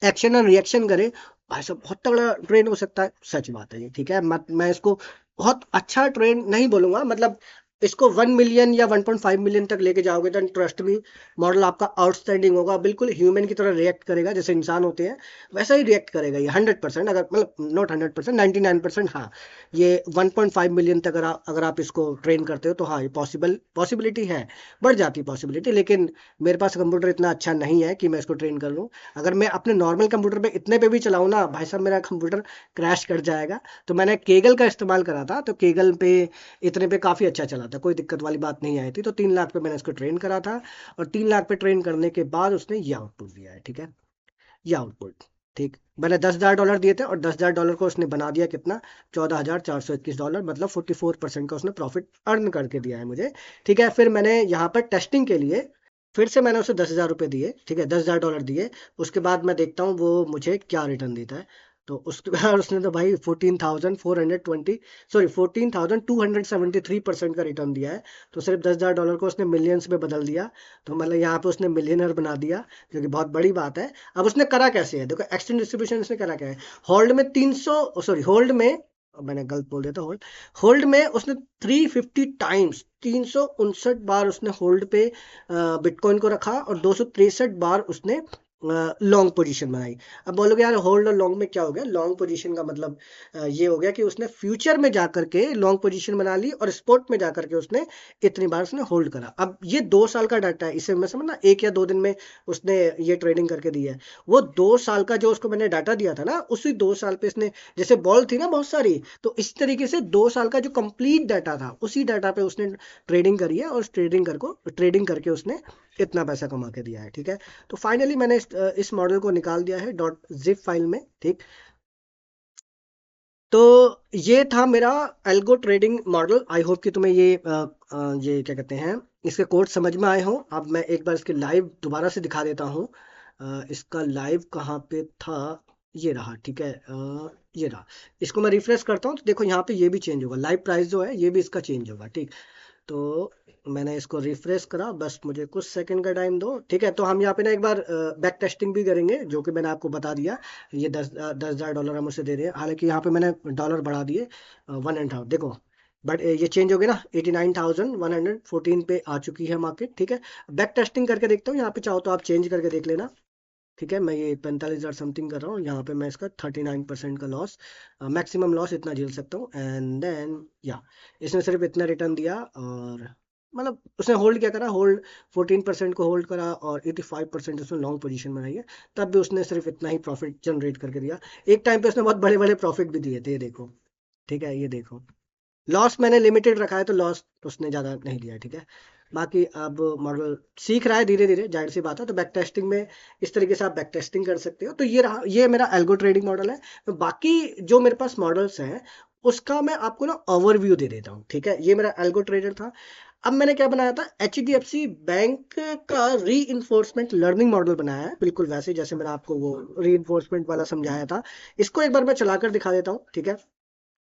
एक्शन एंड रिएक्शन करे, भाई साहब बहुत तगड़ा ट्रेन हो सकता है। सच बात है ये, ठीक है। मैं इसको बहुत अच्छा ट्रेन नहीं बोलूंगा, मतलब इसको 1 मिलियन या 1.5 मिलियन तक लेके जाओगे तो ट्रस्ट मी, मॉडल आपका आउटस्टैंडिंग होगा, बिल्कुल ह्यूमन की तरह रिएक्ट करेगा, जैसे इंसान होते हैं वैसा ही रिएक्ट करेगा ये, 100%। अगर मतलब नॉट 100%, 99%, हाँ। ये 1.5 मिलियन तक अगर आप इसको ट्रेन करते हो तो हाँ, ये पॉसिबिलिटी है, बढ़ जाती पॉसिबिलिटी। लेकिन मेरे पास कंप्यूटर इतना अच्छा नहीं है कि मैं इसको ट्रेन कर लूँ। अगर मैं अपने नॉर्मल कंप्यूटर पे इतने पे भी चलाऊँ ना, भाई साहब मेरा कंप्यूटर क्रैश कर जाएगा। तो मैंने केगल का इस्तेमाल करा था, तो केगल पे इतने पे काफ़ी अच्छा चला था, कोई दिक्कत वाली बात नहीं आई थी। तो 3 लाख पे मैंने इसको ट्रेन करा था, और 3 लाख पे ट्रेन करने के बाद उसने ये आउटपुट दिया है, ठीक है। ये आउटपुट, ठीक। मैंने $10,000 दिए थे, और $10,000 को उसने बना दिया कितना, $14,421, मतलब 44% का उसने प्रॉफिट अर्न करके दिया है मुझे, ठीक है। फिर मैंने यहाँ पर टेस्टिंग के लिए फिर से मैंने उसे $10,000 दिए, ठीक है, $10,000 दिए। उसके बाद मैं देखता हूँ वो मुझे क्या रिटर्न देता है। तो उसके बाद उसने तो भाई 14,420, सॉरी 14,273% का रिटर्न दिया है। तो सिर्फ $10,000 को उसने मिलियंस में बदल दिया। तो मतलब यहाँ पे उसने मिलियनर बना दिया, जो कि बहुत बड़ी बात है। अब उसने करा कैसे है, देखो एक्सटेंड डिस्ट्रीब्यूशन उसने करा क्या है। होल्ड में 300, सॉरी होल्ड में, मैंने गलत बोल दिया था, होल्ड होल्ड में उसने 350 टाइम्स, 359 बार उसने होल्ड पे बिटकॉइन को रखा, और 263 बार उसने लॉन्ग पोजीशन बनाई। अब बोलोगे यार होल्ड और लॉन्ग में क्या हो गया? लॉन्ग पोजीशन का मतलब ये हो गया कि उसने फ्यूचर में जाकर के लॉन्ग पोजीशन बना ली और स्पॉट में जाकर के उसने इतनी बार उसने होल्ड करा। अब ये 2 साल का डाटा है, इसे मैं समझना 1 या 2 दिन में उसने ये ट्रेडिंग करके दी है। वो 2 साल का जो उसको मैंने डाटा दिया था ना, उसी 2 साल पे इसने, जैसे बॉल थी ना बहुत सारी, तो इस तरीके से 2 साल का जो कंप्लीट डाटा था उसी डाटा पे उसने ट्रेडिंग करी है, और ट्रेडिंग करके उसने इतना पैसा कमा के दिया है। ठीक है, तो फाइनली मैंने इस मॉडल को निकाल दिया है डॉट जिप फाइल में। ठीक, तो ये था मेरा algo trading model. I hope कि तुम्हें ये क्या कहते हैं, इसके कोड समझ में आए हों। अब मैं एक बार इसके लाइव दोबारा से दिखा देता हूँ। इसका लाइव कहाँ पे था? ये रहा। ठीक है, ये रहा। इसको मैं रिफ्रेश करता हूँ तो देखो यहाँ पे ये भी चेंज होगा, लाइव प्राइस जो है ये भी इसका चेंज होगा। ठीक, तो मैंने इसको रिफ्रेश करा, बस मुझे कुछ सेकंड का टाइम दो। ठीक है, तो हम यहाँ पे ना एक बार बैक टेस्टिंग भी करेंगे, जो कि मैंने आपको बता दिया। ये 10,000 डॉलर हम उसे दे रहे हैं, हालांकि यहाँ पे मैंने डॉलर बढ़ा दिए 1.5। देखो, बट ये चेंज हो गया ना, 89,114 पे आ चुकी है मार्केट। ठीक है, बैक टेस्टिंग करके देखता हूँ, यहाँ पे चाहो तो आप चेंज करके देख लेना। ठीक है, मैं ये 45,000 समथिंग कर रहा हूँ, यहाँ पे मैं इसका 39% का लॉस, मैक्सिमम लॉस इतना झेल सकता हूँ। एंड देन या इसने सिर्फ इतना रिटर्न दिया, और मतलब उसने होल्ड क्या करा, होल्ड 14% को होल्ड करा, और 85% उसने लॉन्ग पोजीशन बनाई है। तब भी उसने सिर्फ इतना ही प्रॉफिट जनरेट करके दिया। एक टाइम पे उसने बहुत बड़े बड़े प्रॉफिट भी दिए थे, ये देखो। ठीक है, ये देखो, लॉस मैंने लिमिटेड रखा है, तो लॉस उसने ज़्यादा नहीं दिया है। ठीक है, बाकी अब मॉडल सीख रहा है धीरे धीरे, जाहिर सी बात है। तो बैक टेस्टिंग में इस तरीके से आप बैक टेस्टिंग कर सकते हो। तो ये रहा, ये मेरा एल्गो ट्रेडिंग मॉडल है। तो बाकी जो मेरे पास मॉडल्स हैं उसका मैं आपको ना ओवरव्यू दे देता हूँ। ठीक है, ये मेरा एल्गो ट्रेडर था। अब मैंने क्या बनाया था, H D F C bank का री इन्फोर्समेंट लर्निंग मॉडल बनाया है, बिल्कुल वैसे जैसे मैंने आपको वो री इन्फोर्समेंट वाला समझाया था। इसको एक बार मैं चलाकर दिखा देता हूँ। ठीक है,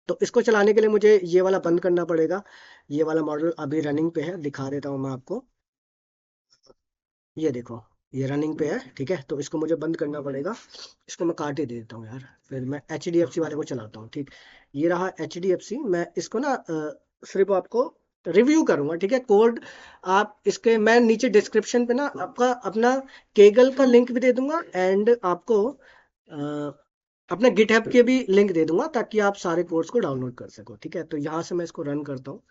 तो इसको चलाने के लिए मुझे ये वाला बंद करना पड़ेगा। ये वाला मॉडल अभी रनिंग पे है, दिखा देता हूँ मैं आपको। ये देखो, ये रनिंग पे है। ठीक है, तो इसको मुझे बंद करना पड़ेगा। इसको मैं काट ही देता हूँ यार, फिर मैं एच डी एफ सी वाले को चलाता हूँ। ठीक, ये रहा एच डी एफ सी। मैं इसको ना सिर्फ आपको रिव्यू करूंगा। ठीक है, कोड आप इसके, मैं नीचे डिस्क्रिप्शन पे ना आपका अपना केगल का लिंक भी दे दूंगा, एंड आपको अपने गिटहब के भी लिंक दे दूंगा, ताकि आप सारे कोड्स को डाउनलोड कर सको। ठीक है, तो यहाँ से मैं इसको रन करता हूँ।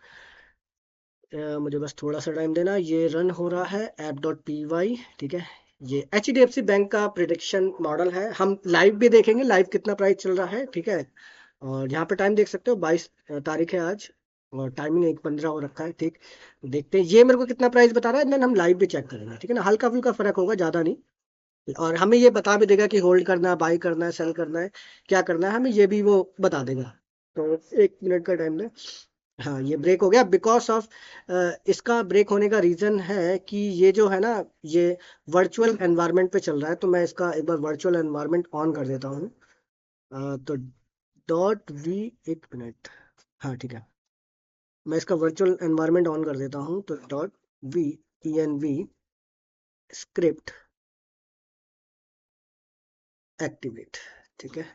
मुझे बस थोड़ा सा टाइम देना, ये रन हो रहा है ऐप डॉट पी वाई। ठीक है, ये H D F C bank का प्रिडिक्शन मॉडल है। हम लाइव भी देखेंगे, लाइव कितना प्राइस चल रहा है। ठीक है, और यहाँ पे टाइम देख सकते हो, 22 तारीख है आज, और टाइमिंग 1:15 हो रखा है। ठीक, देखते हैं ये मेरे को कितना प्राइस बता रहा है, देन हम लाइव भी चेक करेंगे। ठीक है ना, हल्का फुल्का फर्क होगा, ज़्यादा नहीं। और हमें ये बता भी देगा कि होल्ड करना है, बाई करना है, सेल करना है, क्या करना है, हमें ये भी वो बता देगा। तो 1 मिनट का टाइम दे। हाँ, ये ब्रेक हो गया बिकॉज ऑफ, इसका ब्रेक होने का रीजन है कि ये जो है ना, ये वर्चुअल एनवायरनमेंट पे चल रहा है। तो मैं इसका एक बार वर्चुअल एनवायरनमेंट ऑन कर देता हूँ। तो डॉट वी, 1 मिनट, हाँ ठीक है, मैं इसका वर्चुअल एनवायरनमेंट ऑन कर देता हूँ। तो dot we, E N V, script activate. ठीक है,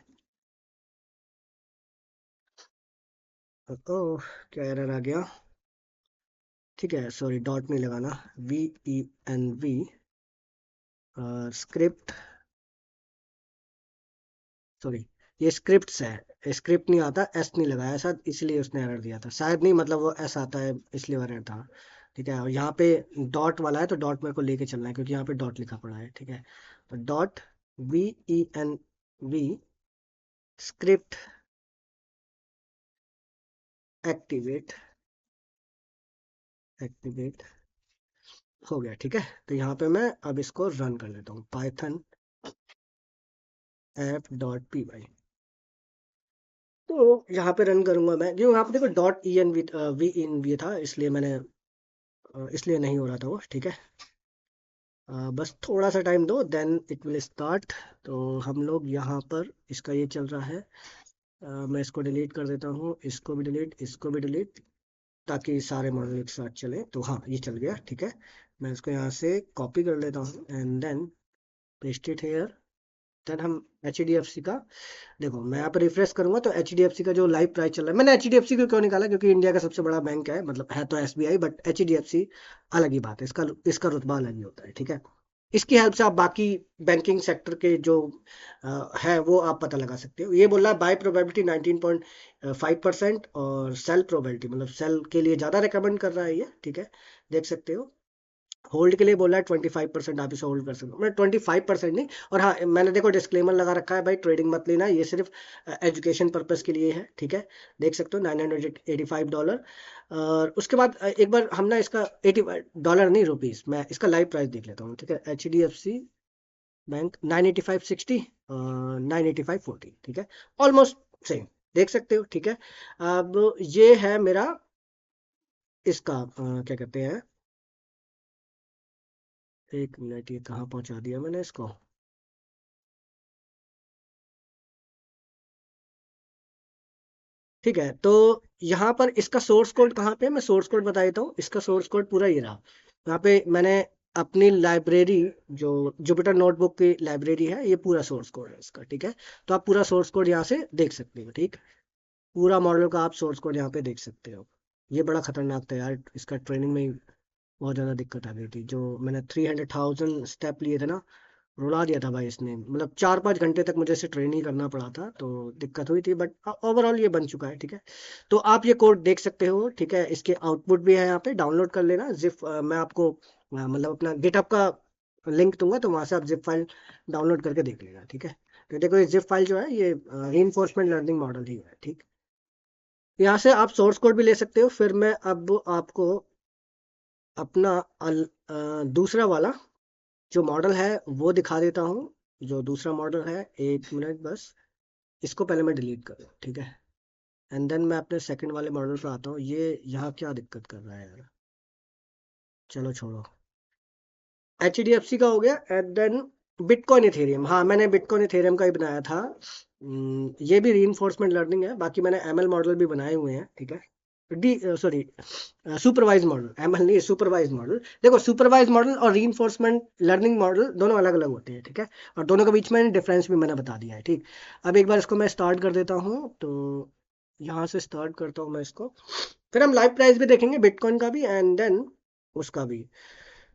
ओह, क्या एरर आ गया? ठीक है, सॉरी, डॉट नहीं लगाना, v, E N V, script, sorry, ये स्क्रिप्ट्स है, स्क्रिप्ट नहीं आता, एस नहीं लगाया शायद, इसलिए उसने एरर दिया था शायद, नहीं मतलब वो एस आता है इसलिए एरर था। ठीक है, और यहाँ पे डॉट वाला है, तो डॉट मेरे को लेके चलना है, क्योंकि यहाँ पे डॉट लिखा पड़ा है। ठीक है, तो dot we, E N V, script activate, activate हो गया। ठीक है, तो यहाँ पे मैं अब इसको रन कर लेता हूँ, Python app dot P Y. तो यहाँ पे रन करूंगा मैं, जो यहाँ पे देखो dot E N V, V in V था, इसलिए मैंने इसलिए नहीं हो रहा था वो। ठीक है, बस थोड़ा सा टाइम दो, देन इट विल स्टार्ट। तो हम लोग यहाँ पर, इसका ये चल रहा है। मैं इसको डिलीट कर देता हूँ, इसको भी डिलीट, इसको भी डिलीट, ताकि सारे मॉडल एक साथ चले। तो हाँ, ये चल गया। ठीक है, मैं इसको यहाँ से कॉपी कर लेता हूँ, and then paste it here. Then हम एच डी एफ सी का, देखो मैं यहाँ पर रिफ्रेश करूंगा तो एच डी एफ सी का जो लाइव प्राइस चल रहा है, मैंने एच डी एफ सी को क्यों निकाला, क्योंकि इंडिया का सबसे बड़ा बैंक है, मतलब है तो S B I, but H D F C अलग ही बात है, इसका इसका रुतबा अलग ही होता है। ठीक है, इसकी हेल्प से आप बाकी बैंकिंग सेक्टर के जो है वो आप पता लगा सकते हो। ये बोल रहा है बाय प्रोबेबिलिटी 19.5% और सेल प्रोबेबिलिटी मतलब सेल के लिए ज़्यादा रिकमेंड कर रहा है ये, ठीक है, देख सकते हो। होल्ड के लिए बोला है 25%, आप इसे होल्ड कर सकते हो, मैं 25% नहीं। और हाँ, मैंने देखो डिस्क्लेमर लगा रखा है, भाई ट्रेडिंग मत लेना, ये सिर्फ एजुकेशन पर्पस के लिए है, ठीक है, देख सकते हो $985। और उसके बाद एक बार हम ना इसका $80 नहीं, रुपीज़, मैं इसका लाइव प्राइस देख लेता हूँ, ठीक है। HDFC बैंक 985.60, 985.40, ठीक है, ऑलमोस्ट सेम, देख सकते हो, ठीक है। अब ये है मेरा इसका क्या कहते हैं, एक मिनट, ये कहाँ पहुंचा दिया मैंने इसको। ठीक है, तो यहाँ पर इसका सोर्स कोड कहाँ पे है, मैं सोर्स कोड बता देता हूँ। इसका सोर्स कोड पूरा ये रहा, यहाँ पे मैंने अपनी लाइब्रेरी, जो जुपिटर नोटबुक की लाइब्रेरी है, ये पूरा सोर्स कोड है इसका, ठीक है। तो आप पूरा सोर्स कोड यहाँ से देख सकते हो, ठीक, पूरा मॉडल का आप सोर्स कोड यहाँ पे देख सकते हो। ये बड़ा खतरनाक था यार, इसका ट्रेनिंग में ही बहुत ज़्यादा दिक्कत आ गई थी, जो मैंने 300,000 स्टेप लिए थे ना, रुला दिया था भाई इसने, मतलब 4-5 घंटे तक मुझे इसे ट्रेन ही करना पड़ा था, तो दिक्कत हुई थी, बट ओवरऑल ये बन चुका है, ठीक है। तो आप ये कोड देख सकते हो, ठीक है, इसके आउटपुट भी है यहाँ पे, डाउनलोड कर लेना जिप, मैं आपको मतलब अपना गिटहब का लिंक दूंगा, तो वहां से आप जिप फाइल डाउनलोड करके देख लेना, ठीक है। तो देखो ये जिप फाइल जो है, ये रीइंफोर्समेंट लर्निंग मॉडल ही है, ठीक। यहाँ से आप सोर्स कोड भी ले सकते हो। फिर मैं अब आपको अपना दूसरा वाला जो मॉडल है वो दिखा देता हूँ। जो दूसरा मॉडल है, एक मिनट बस, इसको पहले मैं डिलीट कर दूँ, ठीक है, एंड देन मैं अपने सेकंड वाले मॉडल पर आता हूँ। ये यहाँ क्या दिक्कत कर रहा है यार, चलो छोड़ो। HDFC का हो गया, एंड देन बिटकॉइन इथेरियम, हाँ मैंने बिटकॉइन इथेरियम का ही बनाया था। ये भी रीइंफोर्समेंट लर्निंग है, बाकी मैंने ML मॉडल भी बनाए हुए हैं, ठीक है। D sorry, supervise model, ML नहीं, सुपरवाइज मॉडल। देखो सुपरवाइज मॉडल और रीइंफोर्समेंट लर्निंग मॉडल दोनों अलग अलग होते हैं, ठीक है, और दोनों के बीच में डिफरेंस भी मैंने बता दिया है, ठीक। अब एक बार इसको मैं स्टार्ट कर देता हूँ, तो यहाँ से स्टार्ट करता हूँ मैं इसको। फिर हम लाइव प्राइस भी देखेंगे बिटकॉइन का भी, एंड देन उसका भी।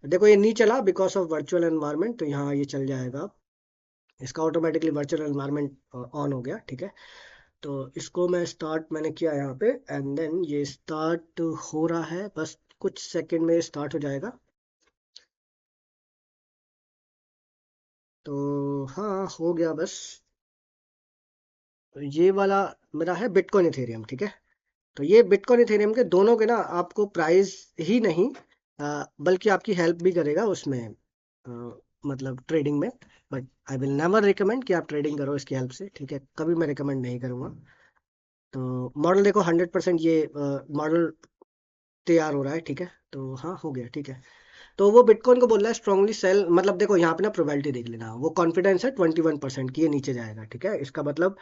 देखो ये नहीं चला बिकॉज ऑफ वर्चुअल एनवायरनमेंट, तो यहाँ ये चल जाएगा, इसका ऑटोमेटिकली वर्चुअल एनवायरनमेंट ऑन हो गया, ठीक है। तो इसको मैं स्टार्ट मैंने किया यहाँ पे, एंड देन ये स्टार्ट हो रहा है, बस कुछ सेकंड में स्टार्ट हो जाएगा। तो हाँ, हो गया बस। ये वाला मेरा है बिटकॉइन इथेरियम, ठीक है। तो ये बिटकॉइन इथेरियम के दोनों के ना आपको प्राइस ही नहीं, बल्कि आपकी हेल्प भी करेगा उसमें, मतलब ट्रेडिंग में। But I will never recommend कि आप ट्रेडिंग करो इसकी हेल्प से, ठीक है, कभी मैं रिकमेंड नहीं करूँगा। तो मॉडल देखो 100% ये मॉडल तैयार हो रहा है, ठीक है। तो हाँ, हो गया, ठीक है। तो वो बिटकॉइन को बोल रहा है स्ट्रांगली सेल, मतलब देखो यहाँ पे ना प्रोबेबिलिटी देख लेना, वो कॉन्फिडेंस है 21% की ये नीचे जाएगा, ठीक है। इसका मतलब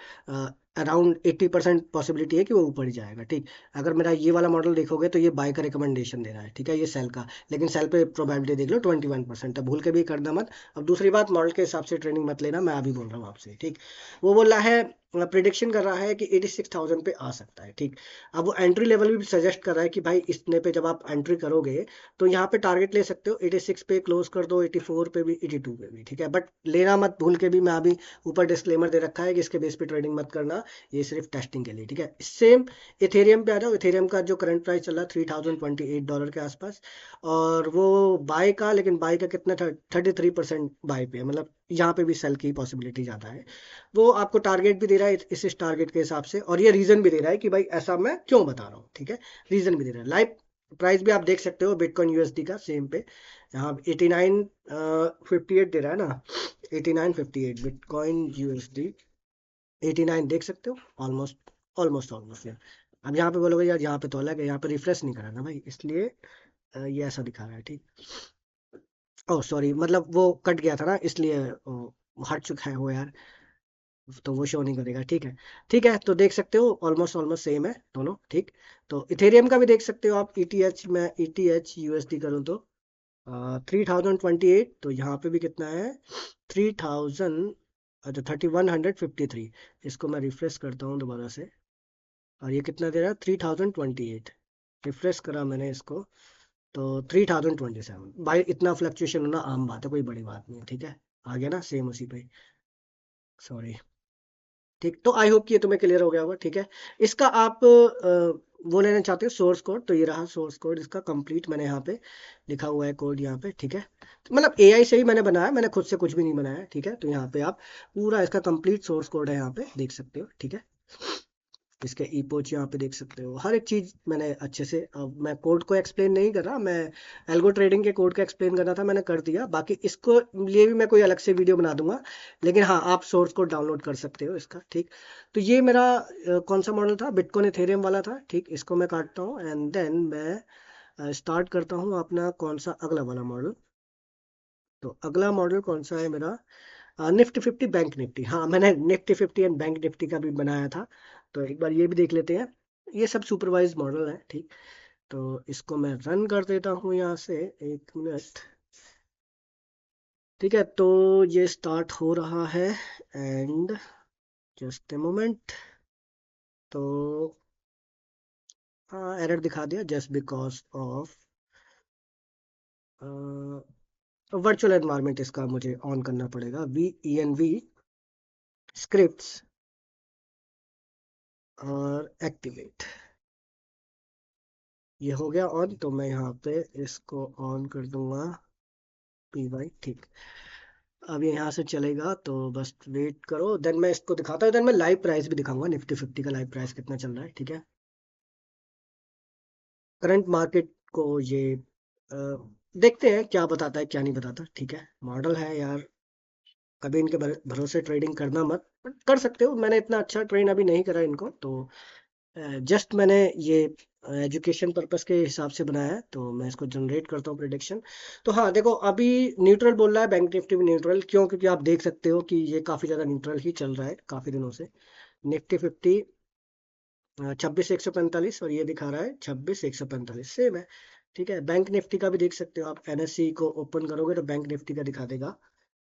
अराउंड 80% पॉसिबिलिटी है कि वो ऊपर ही जाएगा, ठीक। अगर मेरा ये वाला मॉडल देखोगे तो ये बाय का रिकमेंडेशन दे रहा है, ठीक है, ये सेल का, लेकिन सेल पे प्रोबेबिलिटी देख लो 21%, अब भूल के भी करना मत। अब दूसरी बात, मॉडल के हिसाब से ट्रेनिंग मत लेना, मैं अभी बोल रहा हूँ आपसे, ठीक। वो बोल रहा है, प्रिडिक्शन कर रहा है कि 86,000 पे आ सकता है, ठीक। अब वो एंट्री लेवल भी सजेस्ट कर रहा है कि भाई इतने पे जब आप एंट्री करोगे तो यहाँ पे टारगेट ले सकते हो, 86 पे क्लोज कर दो, 84 पे भी, 82 पे भी, ठीक है। बट लेना मत भूल के भी, मैं अभी ऊपर डिस्क्लेमर दे रखा है कि इसके बेस पे ट्रेडिंग मत करना, ये सिर्फ टेस्टिंग के लिए, ठीक है। सेम इथेरियम पे आ जाओ। इथेरियम का जो करंट प्राइस चल रहा है $3028 के आसपास, और वो बाय का, लेकिन बाय का कितना था, 33% बाय पे है, मतलब यहाँ पे भी सेल की पॉसिबिलिटी ज़्यादा है। वो आपको टारगेट भी दे रहा है इस टारगेट के हिसाब से, और ये रीजन भी दे रहा है कि भाई ऐसा मैं क्यों बता रहा हूँ, ठीक है, रीजन भी दे रहा है। लाइव प्राइस भी आप देख सकते हो बिटकॉइन यूएसडी का, सेम पे यहाँ 8958 दे रहा है ना, 8958 बिटकॉइन यूएसडी, 89 देख सकते हो, ऑलमोस्ट ऑलमोस्ट ऑलमोस्ट यार। अब यहाँ पे बोलोगे यार यहाँ पे तो अलग है, यहाँ पे रिफ्रेश नहीं करा ना भाई, इसलिए ये ऐसा दिखा रहा है, ठीक। ओह सॉरी, मतलब वो कट गया था ना, इसलिए हट चुका है वो यार, तो वो शो नहीं करेगा, ठीक है। ठीक है, तो देख सकते हो ऑलमोस्ट ऑलमोस्ट सेम है दोनों, ठीक। तो इथेरियम का भी देख सकते हो आप, ETH में, ETH USD करूँ तो 3028, तो यहाँ पे भी कितना है, 3000, अच्छा 3153। इसको मैं रिफ्रेश करता हूँ दोबारा से, और ये कितना दे रहा है, 3028। रिफ्रेश करा मैंने इसको, तो 3027 भाई, इतना फ्लक्चुएशन होना आम बात है, कोई बड़ी बात नहीं है, ठीक है। आ गया ना सेम उसी पे। सॉरी। ठीक, तो आई होप कि ये तुम्हें क्लियर हो गया होगा, ठीक है। इसका आप वो लेना चाहते हो सोर्स कोड, तो ये रहा सोर्स कोड इसका कंप्लीट, मैंने यहाँ पे लिखा हुआ है कोड यहाँ पे, ठीक है। तो मतलब एआई से ही मैंने बनाया, मैंने खुद से कुछ भी नहीं बनाया, ठीक है। तो यहाँ पे आप पूरा इसका कंप्लीट सोर्स कोड है, यहाँ पे देख सकते हो, ठीक है। इसके ईपोच यहाँ पे देख सकते हो, हर एक चीज मैंने अच्छे से, अब मैं कोड को एक्सप्लेन नहीं कर रहा, मैं एल्गो ट्रेडिंग के कोड को एक्सप्लेन करना था, मैंने कर दिया। बाकी इसको लिए भी मैं कोई अलग से वीडियो बना दूंगा, लेकिन हाँ, आप सोर्स कोड डाउनलोड कर सकते हो इसका, ठीक। तो ये मेरा कौन सा मॉडल था, बिटकॉइन एथेरियम वाला था, ठीक। इसको मैं काटता हूँ एंड देन मैं स्टार्ट करता हूँ अपना कौन सा अगला वाला मॉडल। तो अगला मॉडल कौन सा है मेरा, निफ्टी 50 बैंक निफ्टी। हाँ, मैंने निफ्टी 50 एंड बैंक निफ्टी का भी बनाया था, तो एक बार ये भी देख लेते हैं। ये सब सुपरवाइज मॉडल है, ठीक। तो इसको मैं रन कर देता हूँ यहाँ से, एक मिनट, ठीक है। तो ये स्टार्ट हो रहा है एंड जस्ट ए मोमेंट। तो हाँ, एरर दिखा दिया just because of virtual environment, इसका मुझे ऑन करना पड़ेगा, VENV स्क्रिप्ट्स और एक्टिवेट। ये हो गया ऑन, तो मैं यहाँ पे इसको ऑन कर दूंगा, PY, ठीक। अब ये यहाँ से चलेगा, तो बस वेट करो, देन मैं इसको दिखाता हूँ, देन मैं लाइव प्राइस भी दिखाऊंगा, निफ्टी 50 का लाइव प्राइस कितना चल रहा है, ठीक है। करंट मार्केट को ये अ, देखते हैं क्या बताता है क्या नहीं बताता, ठीक है। मॉडल है यार, कभी इनके भरोसे ट्रेडिंग करना मत, बट कर सकते हो, मैंने इतना अच्छा ट्रेन अभी नहीं करा इनको, तो जस्ट मैंने ये एजुकेशन पर्पस के हिसाब से बनाया है, तो मैं इसको जनरेट करता हूँ प्रिडिक्शन। तो हाँ, देखो अभी न्यूट्रल बोल रहा है, बैंक निफ्टी भी न्यूट्रल, क्यों? क्योंकि आप देख सकते हो कि ये काफ़ी ज़्यादा न्यूट्रल ही चल रहा है काफ़ी दिनों से। निफ्टी 50 26,145, और ये दिखा रहा है 26,145, सेम है, ठीक है। बैंक निफ्टी का भी देख सकते हो आप, NSE को ओपन करोगे तो बैंक निफ्टी का दिखा देगा।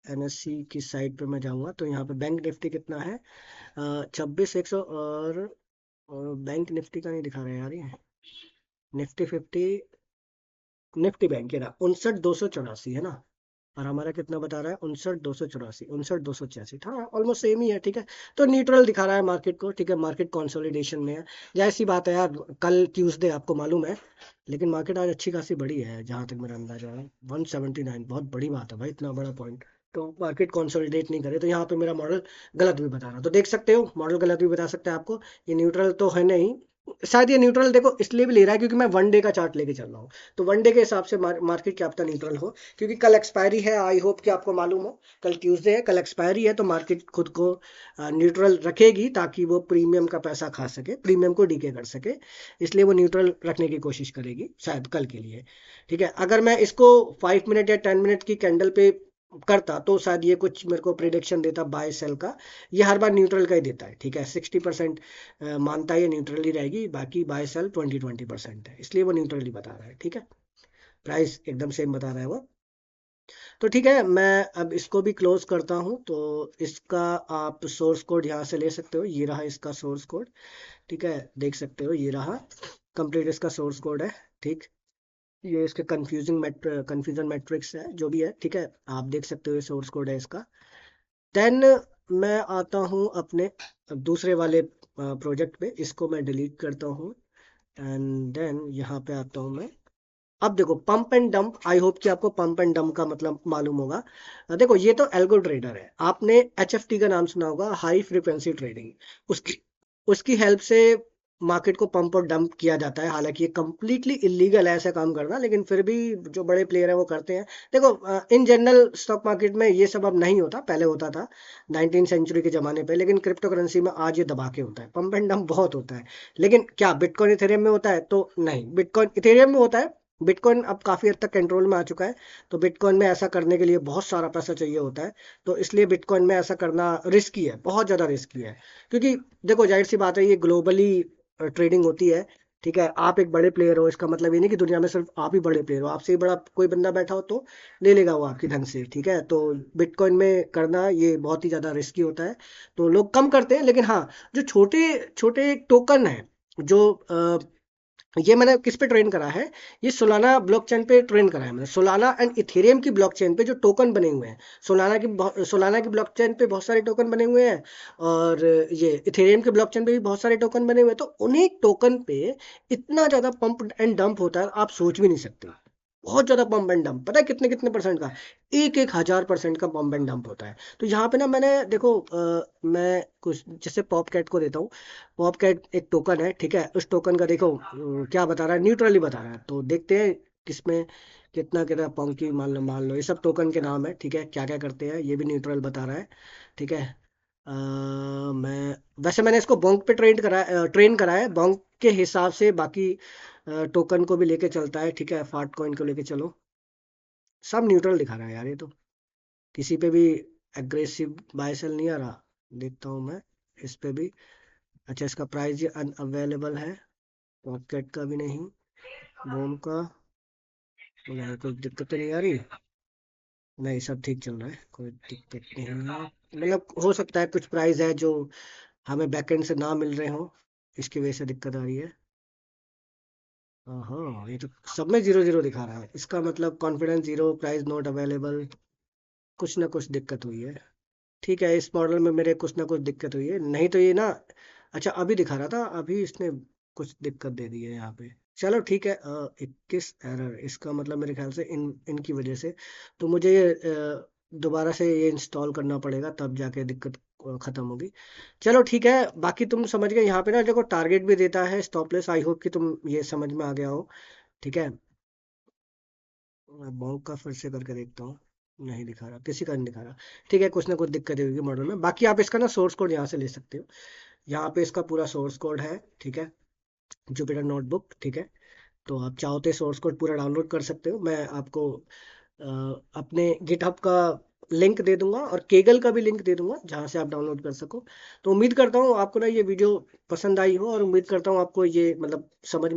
NSE की साइड पे मैं जाऊंगा, तो यहाँ पे बैंक निफ्टी कितना है, 26,100, और बैंक निफ्टी का नहीं दिखा रहा है यार ये, निफ्टी 50, निफ्टी बैंक के ना 59,284 है ना, और हमारा कितना बता रहा है, 59,284, 59,286, हाँ ऑलमोस्ट सेम ही है, ठीक है। तो न्यूट्रल दिखा रहा है मार्केट को, ठीक है। मार्केट कंसोलिडेशन में है, जैसी बात है यार, कल ट्यूसडे आपको मालूम है, लेकिन मार्केट आज अच्छी खासी बड़ी है, जहां तक मेरा अंदाजा है 179, बहुत बड़ी बात है भाई, इतना बड़ा पॉइंट। तो मार्केट कंसोलिडेट नहीं करे, तो यहाँ पे मेरा मॉडल गलत भी बता रहा, तो देख सकते हो मॉडल गलत भी बता सकता है आपको, ये न्यूट्रल तो है नहीं। शायद ये न्यूट्रल देखो इसलिए भी ले रहा है क्योंकि मैं वन डे का चार्ट लेके चल रहा हूँ, तो वन डे के हिसाब से मार्केट क्या पता न्यूट्रल हो, क्योंकि कल एक्सपायरी है, आई होप कि आपको मालूम हो, कल ट्यूसडे है, कल एक्सपायरी है, तो मार्केट खुद को न्यूट्रल रखेगी ताकि वो प्रीमियम का पैसा खा सके, प्रीमियम को डीके कर सके, इसलिए वो न्यूट्रल रखने की कोशिश करेगी शायद कल के लिए, ठीक है। अगर मैं इसको 5 मिनट या 10 मिनट की कैंडल पे करता तो शायद ये कुछ मेरे को प्रिडिक्शन देता बाय सेल का, ये हर बार न्यूट्रल का ही देता है, ठीक है। 60% मानता है ये न्यूट्रल ही रहेगी, बाकी बाय सेल 20% है, इसलिए वो न्यूट्रल ही बता रहा है, ठीक है। प्राइस एकदम सेम बता रहा है वो। तो ठीक है, मैं अब इसको भी क्लोज करता हूँ, तो इसका आप सोर्स कोड यहाँ से ले सकते हो, ये रहा इसका सोर्स कोड, ठीक है। देख सकते हो ये रहा कंप्लीट इसका सोर्स कोड है, ठीक। ये इसके कंफ्यूजन मैट्रिक्स है जो भी है, ठीक है। आप देख सकते हो ये सोर्स कोड है इसका। देन मैं आता हूँ अपने दूसरे वाले प्रोजेक्ट पे, इसको मैं डिलीट करता हूँ एंड देन यहाँ पे आता हूँ मैं। अब देखो pump and dump, I hope कि आपको पंप एंड डंप का मतलब मालूम होगा। देखो ये तो एल्गो ट्रेडर है, आपने HFT का नाम सुना होगा, हाई फ्रीक्वेंसी ट्रेडिंग, उसकी उसकी हेल्प से मार्केट को पंप और डंप किया जाता है, हालांकि ये कंप्लीटली इलीगल है ऐसा काम करना, लेकिन फिर भी जो बड़े प्लेयर है वो करते हैं। देखो इन जनरल स्टॉक मार्केट में ये सब अब नहीं होता, पहले होता था 19th सेंचुरी के ज़माने पे, लेकिन क्रिप्टो करेंसी में आज ये दबा के होता है, पंप एंड डंप बहुत होता है। लेकिन क्या बिटकॉइन इथेरियम में होता है? तो नहीं, बिटकॉइन इथेरियम में होता है, बिटकॉइन अब काफ़ी हद तक कंट्रोल में आ चुका है, तो बिटकॉइन में ऐसा करने के लिए बहुत सारा पैसा चाहिए होता है, तो इसलिए बिटकॉइन में ऐसा करना रिस्की है, बहुत ज़्यादा रिस्की है, क्योंकि देखो जाहिर सी बात है ये ग्लोबली ट्रेडिंग होती है, ठीक है। आप एक बड़े प्लेयर हो, इसका मतलब ये नहीं कि दुनिया में सिर्फ आप ही बड़े प्लेयर हो, आपसे ही बड़ा कोई बंदा बैठा हो तो ले लेगा वो आपकी ढंग से, ठीक है। तो बिटकॉइन में करना ये बहुत ही ज़्यादा रिस्की होता है, तो लोग कम करते हैं, लेकिन हाँ, जो छोटे छोटे टोकन है, जो ये मैंने किस पे ट्रेन करा है, ये सोलाना ब्लॉकचेन पे ट्रेन करा है मैंने। सोलाना एंड इथेरियम की ब्लॉकचेन पे जो टोकन बने हुए हैं, सोलाना की ब्लॉकचेन पे बहुत सारे टोकन बने हुए हैं, और ये इथेरियम के ब्लॉकचेन पे भी बहुत सारे टोकन बने हुए हैं। तो उन्हीं टोकन पे इतना ज्यादा पंप एंड डंप होता है, आप सोच भी नहीं सकते। बहुत ज्यादा पंप एंड डंप, पता है कितने कितने परसेंट का? एक एक हजार परसेंट का पंप एंड डंप होता है। तो यहाँ पे ना मैंने देखो, मैं कुछ जैसे पॉप कैट को देता हूँ। पॉप कैट एक टोकन है, ठीक है, उस टोकन का देखो क्या बता रहा है, न्यूट्रली बता रहा है। तो देखते हैं किसमें कितना कितना पंकी, मान लो ये सब टोकन के नाम है, ठीक है, क्या क्या करते हैं, ये भी न्यूट्रल बता रहा है, ठीक है। मैं वैसे मैंने इसको बोंक पे ट्रेन करा है, बोंक के हिसाब से बाकी टोकन को भी लेके चलता है, ठीक है, फाट कॉइन को लेके चलो, सब न्यूट्रल दिखा रहा है यार ये तो। किसी पे भी एग्रेसिव बाय सेल नहीं आ रहा। देखता हूँ मैं इस पे भी। अच्छा, इसका प्राइस ये अनअवेलेबल है, पॉकेट का भी नहीं, बूम का नहीं, कोई दिक्कत तो नहीं आ रही। नहीं, सब ठीक चल रहा है, कोई दिक्कत नहीं है। मतलब हो सकता है कुछ प्राइस है जो हमें बैकएंड से ना मिल रहे हो, इसकी वजह से दिक्कत आ रही है। हाँ, ये तो सब में जीरो जीरो दिखा रहा है, इसका मतलब confidence zero, price not available, कुछ ना कुछ दिक्कत हुई है। ठीक है, इस मॉडल में मेरे कुछ ना कुछ दिक्कत हुई है, नहीं तो ये ना। अच्छा, अभी दिखा रहा था, अभी इसने कुछ दिक्कत दे दी है यहाँ पे। चलो ठीक है, 21 एरर, इसका मतलब मेरे ख्याल से इनकी वजह से। तो मुझे ये दोबारा से ये इंस्टॉल करना पड़ेगा, तब जाके दिक्कत खत्म होगी। चलो ठीक है, बाकी तुम समझ गए। यहाँ पे ना देखो टारगेट भी देता है, स्टॉप लॉस, आई होप कि तुम ये समझ में आ गया हो। ठीक है, मैं बॉन्क का फिर से करके देखता हूँ। नहीं दिखा रहा, किसी का नहीं दिखा रहा। ठीक है, कुछ ना कुछ दिक्कत होगी मॉडल में। बाकी आप इसका ना सोर्स कोड यहाँ से ले सकते हो। यहाँ पे इसका पूरा सोर्स कोड है, ठीक है, जुपिटर नोटबुक, ठीक है। तो आप चाहो तो सोर्स कोड पूरा डाउनलोड कर सकते हो। मैं आपको अपने गिटहब का लिंक दे दूंगा, और केगल का भी लिंक दे दूंगा, जहां से आप डाउनलोड कर सको। तो उम्मीद करता हूँ आपको ना ये वीडियो पसंद आई हो, और उम्मीद करता हूँ आपको ये मतलब समझ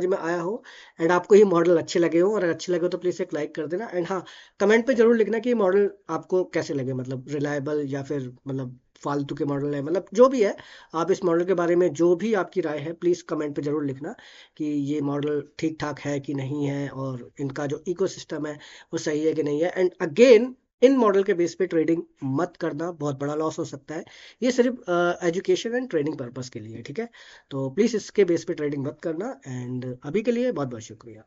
में आया हो एंड आपको ये मॉडल अच्छे लगे हो। और अगर अच्छे लगे हो तो प्लीज़ एक लाइक कर देना, एंड हाँ, कमेंट पे जरूर लिखना कि ये मॉडल आपको कैसे लगे, मतलब रिलायबल या फिर मतलब फालतू के मॉडल है, मतलब जो भी है। आप इस मॉडल के बारे में जो भी आपकी राय है, प्लीज़ कमेंट पे जरूर लिखना कि ये मॉडल ठीक ठाक है कि नहीं है, और इनका जो इकोसिस्टम है वो सही है कि नहीं है। एंड अगेन, इन मॉडल के बेस पे ट्रेडिंग मत करना, बहुत बड़ा लॉस हो सकता है। ये सिर्फ एजुकेशन एंड ट्रेनिंग पर्पस के लिए है, ठीक है। तो प्लीज़ इसके बेस पे ट्रेडिंग मत करना, एंड अभी के लिए बहुत बहुत शुक्रिया।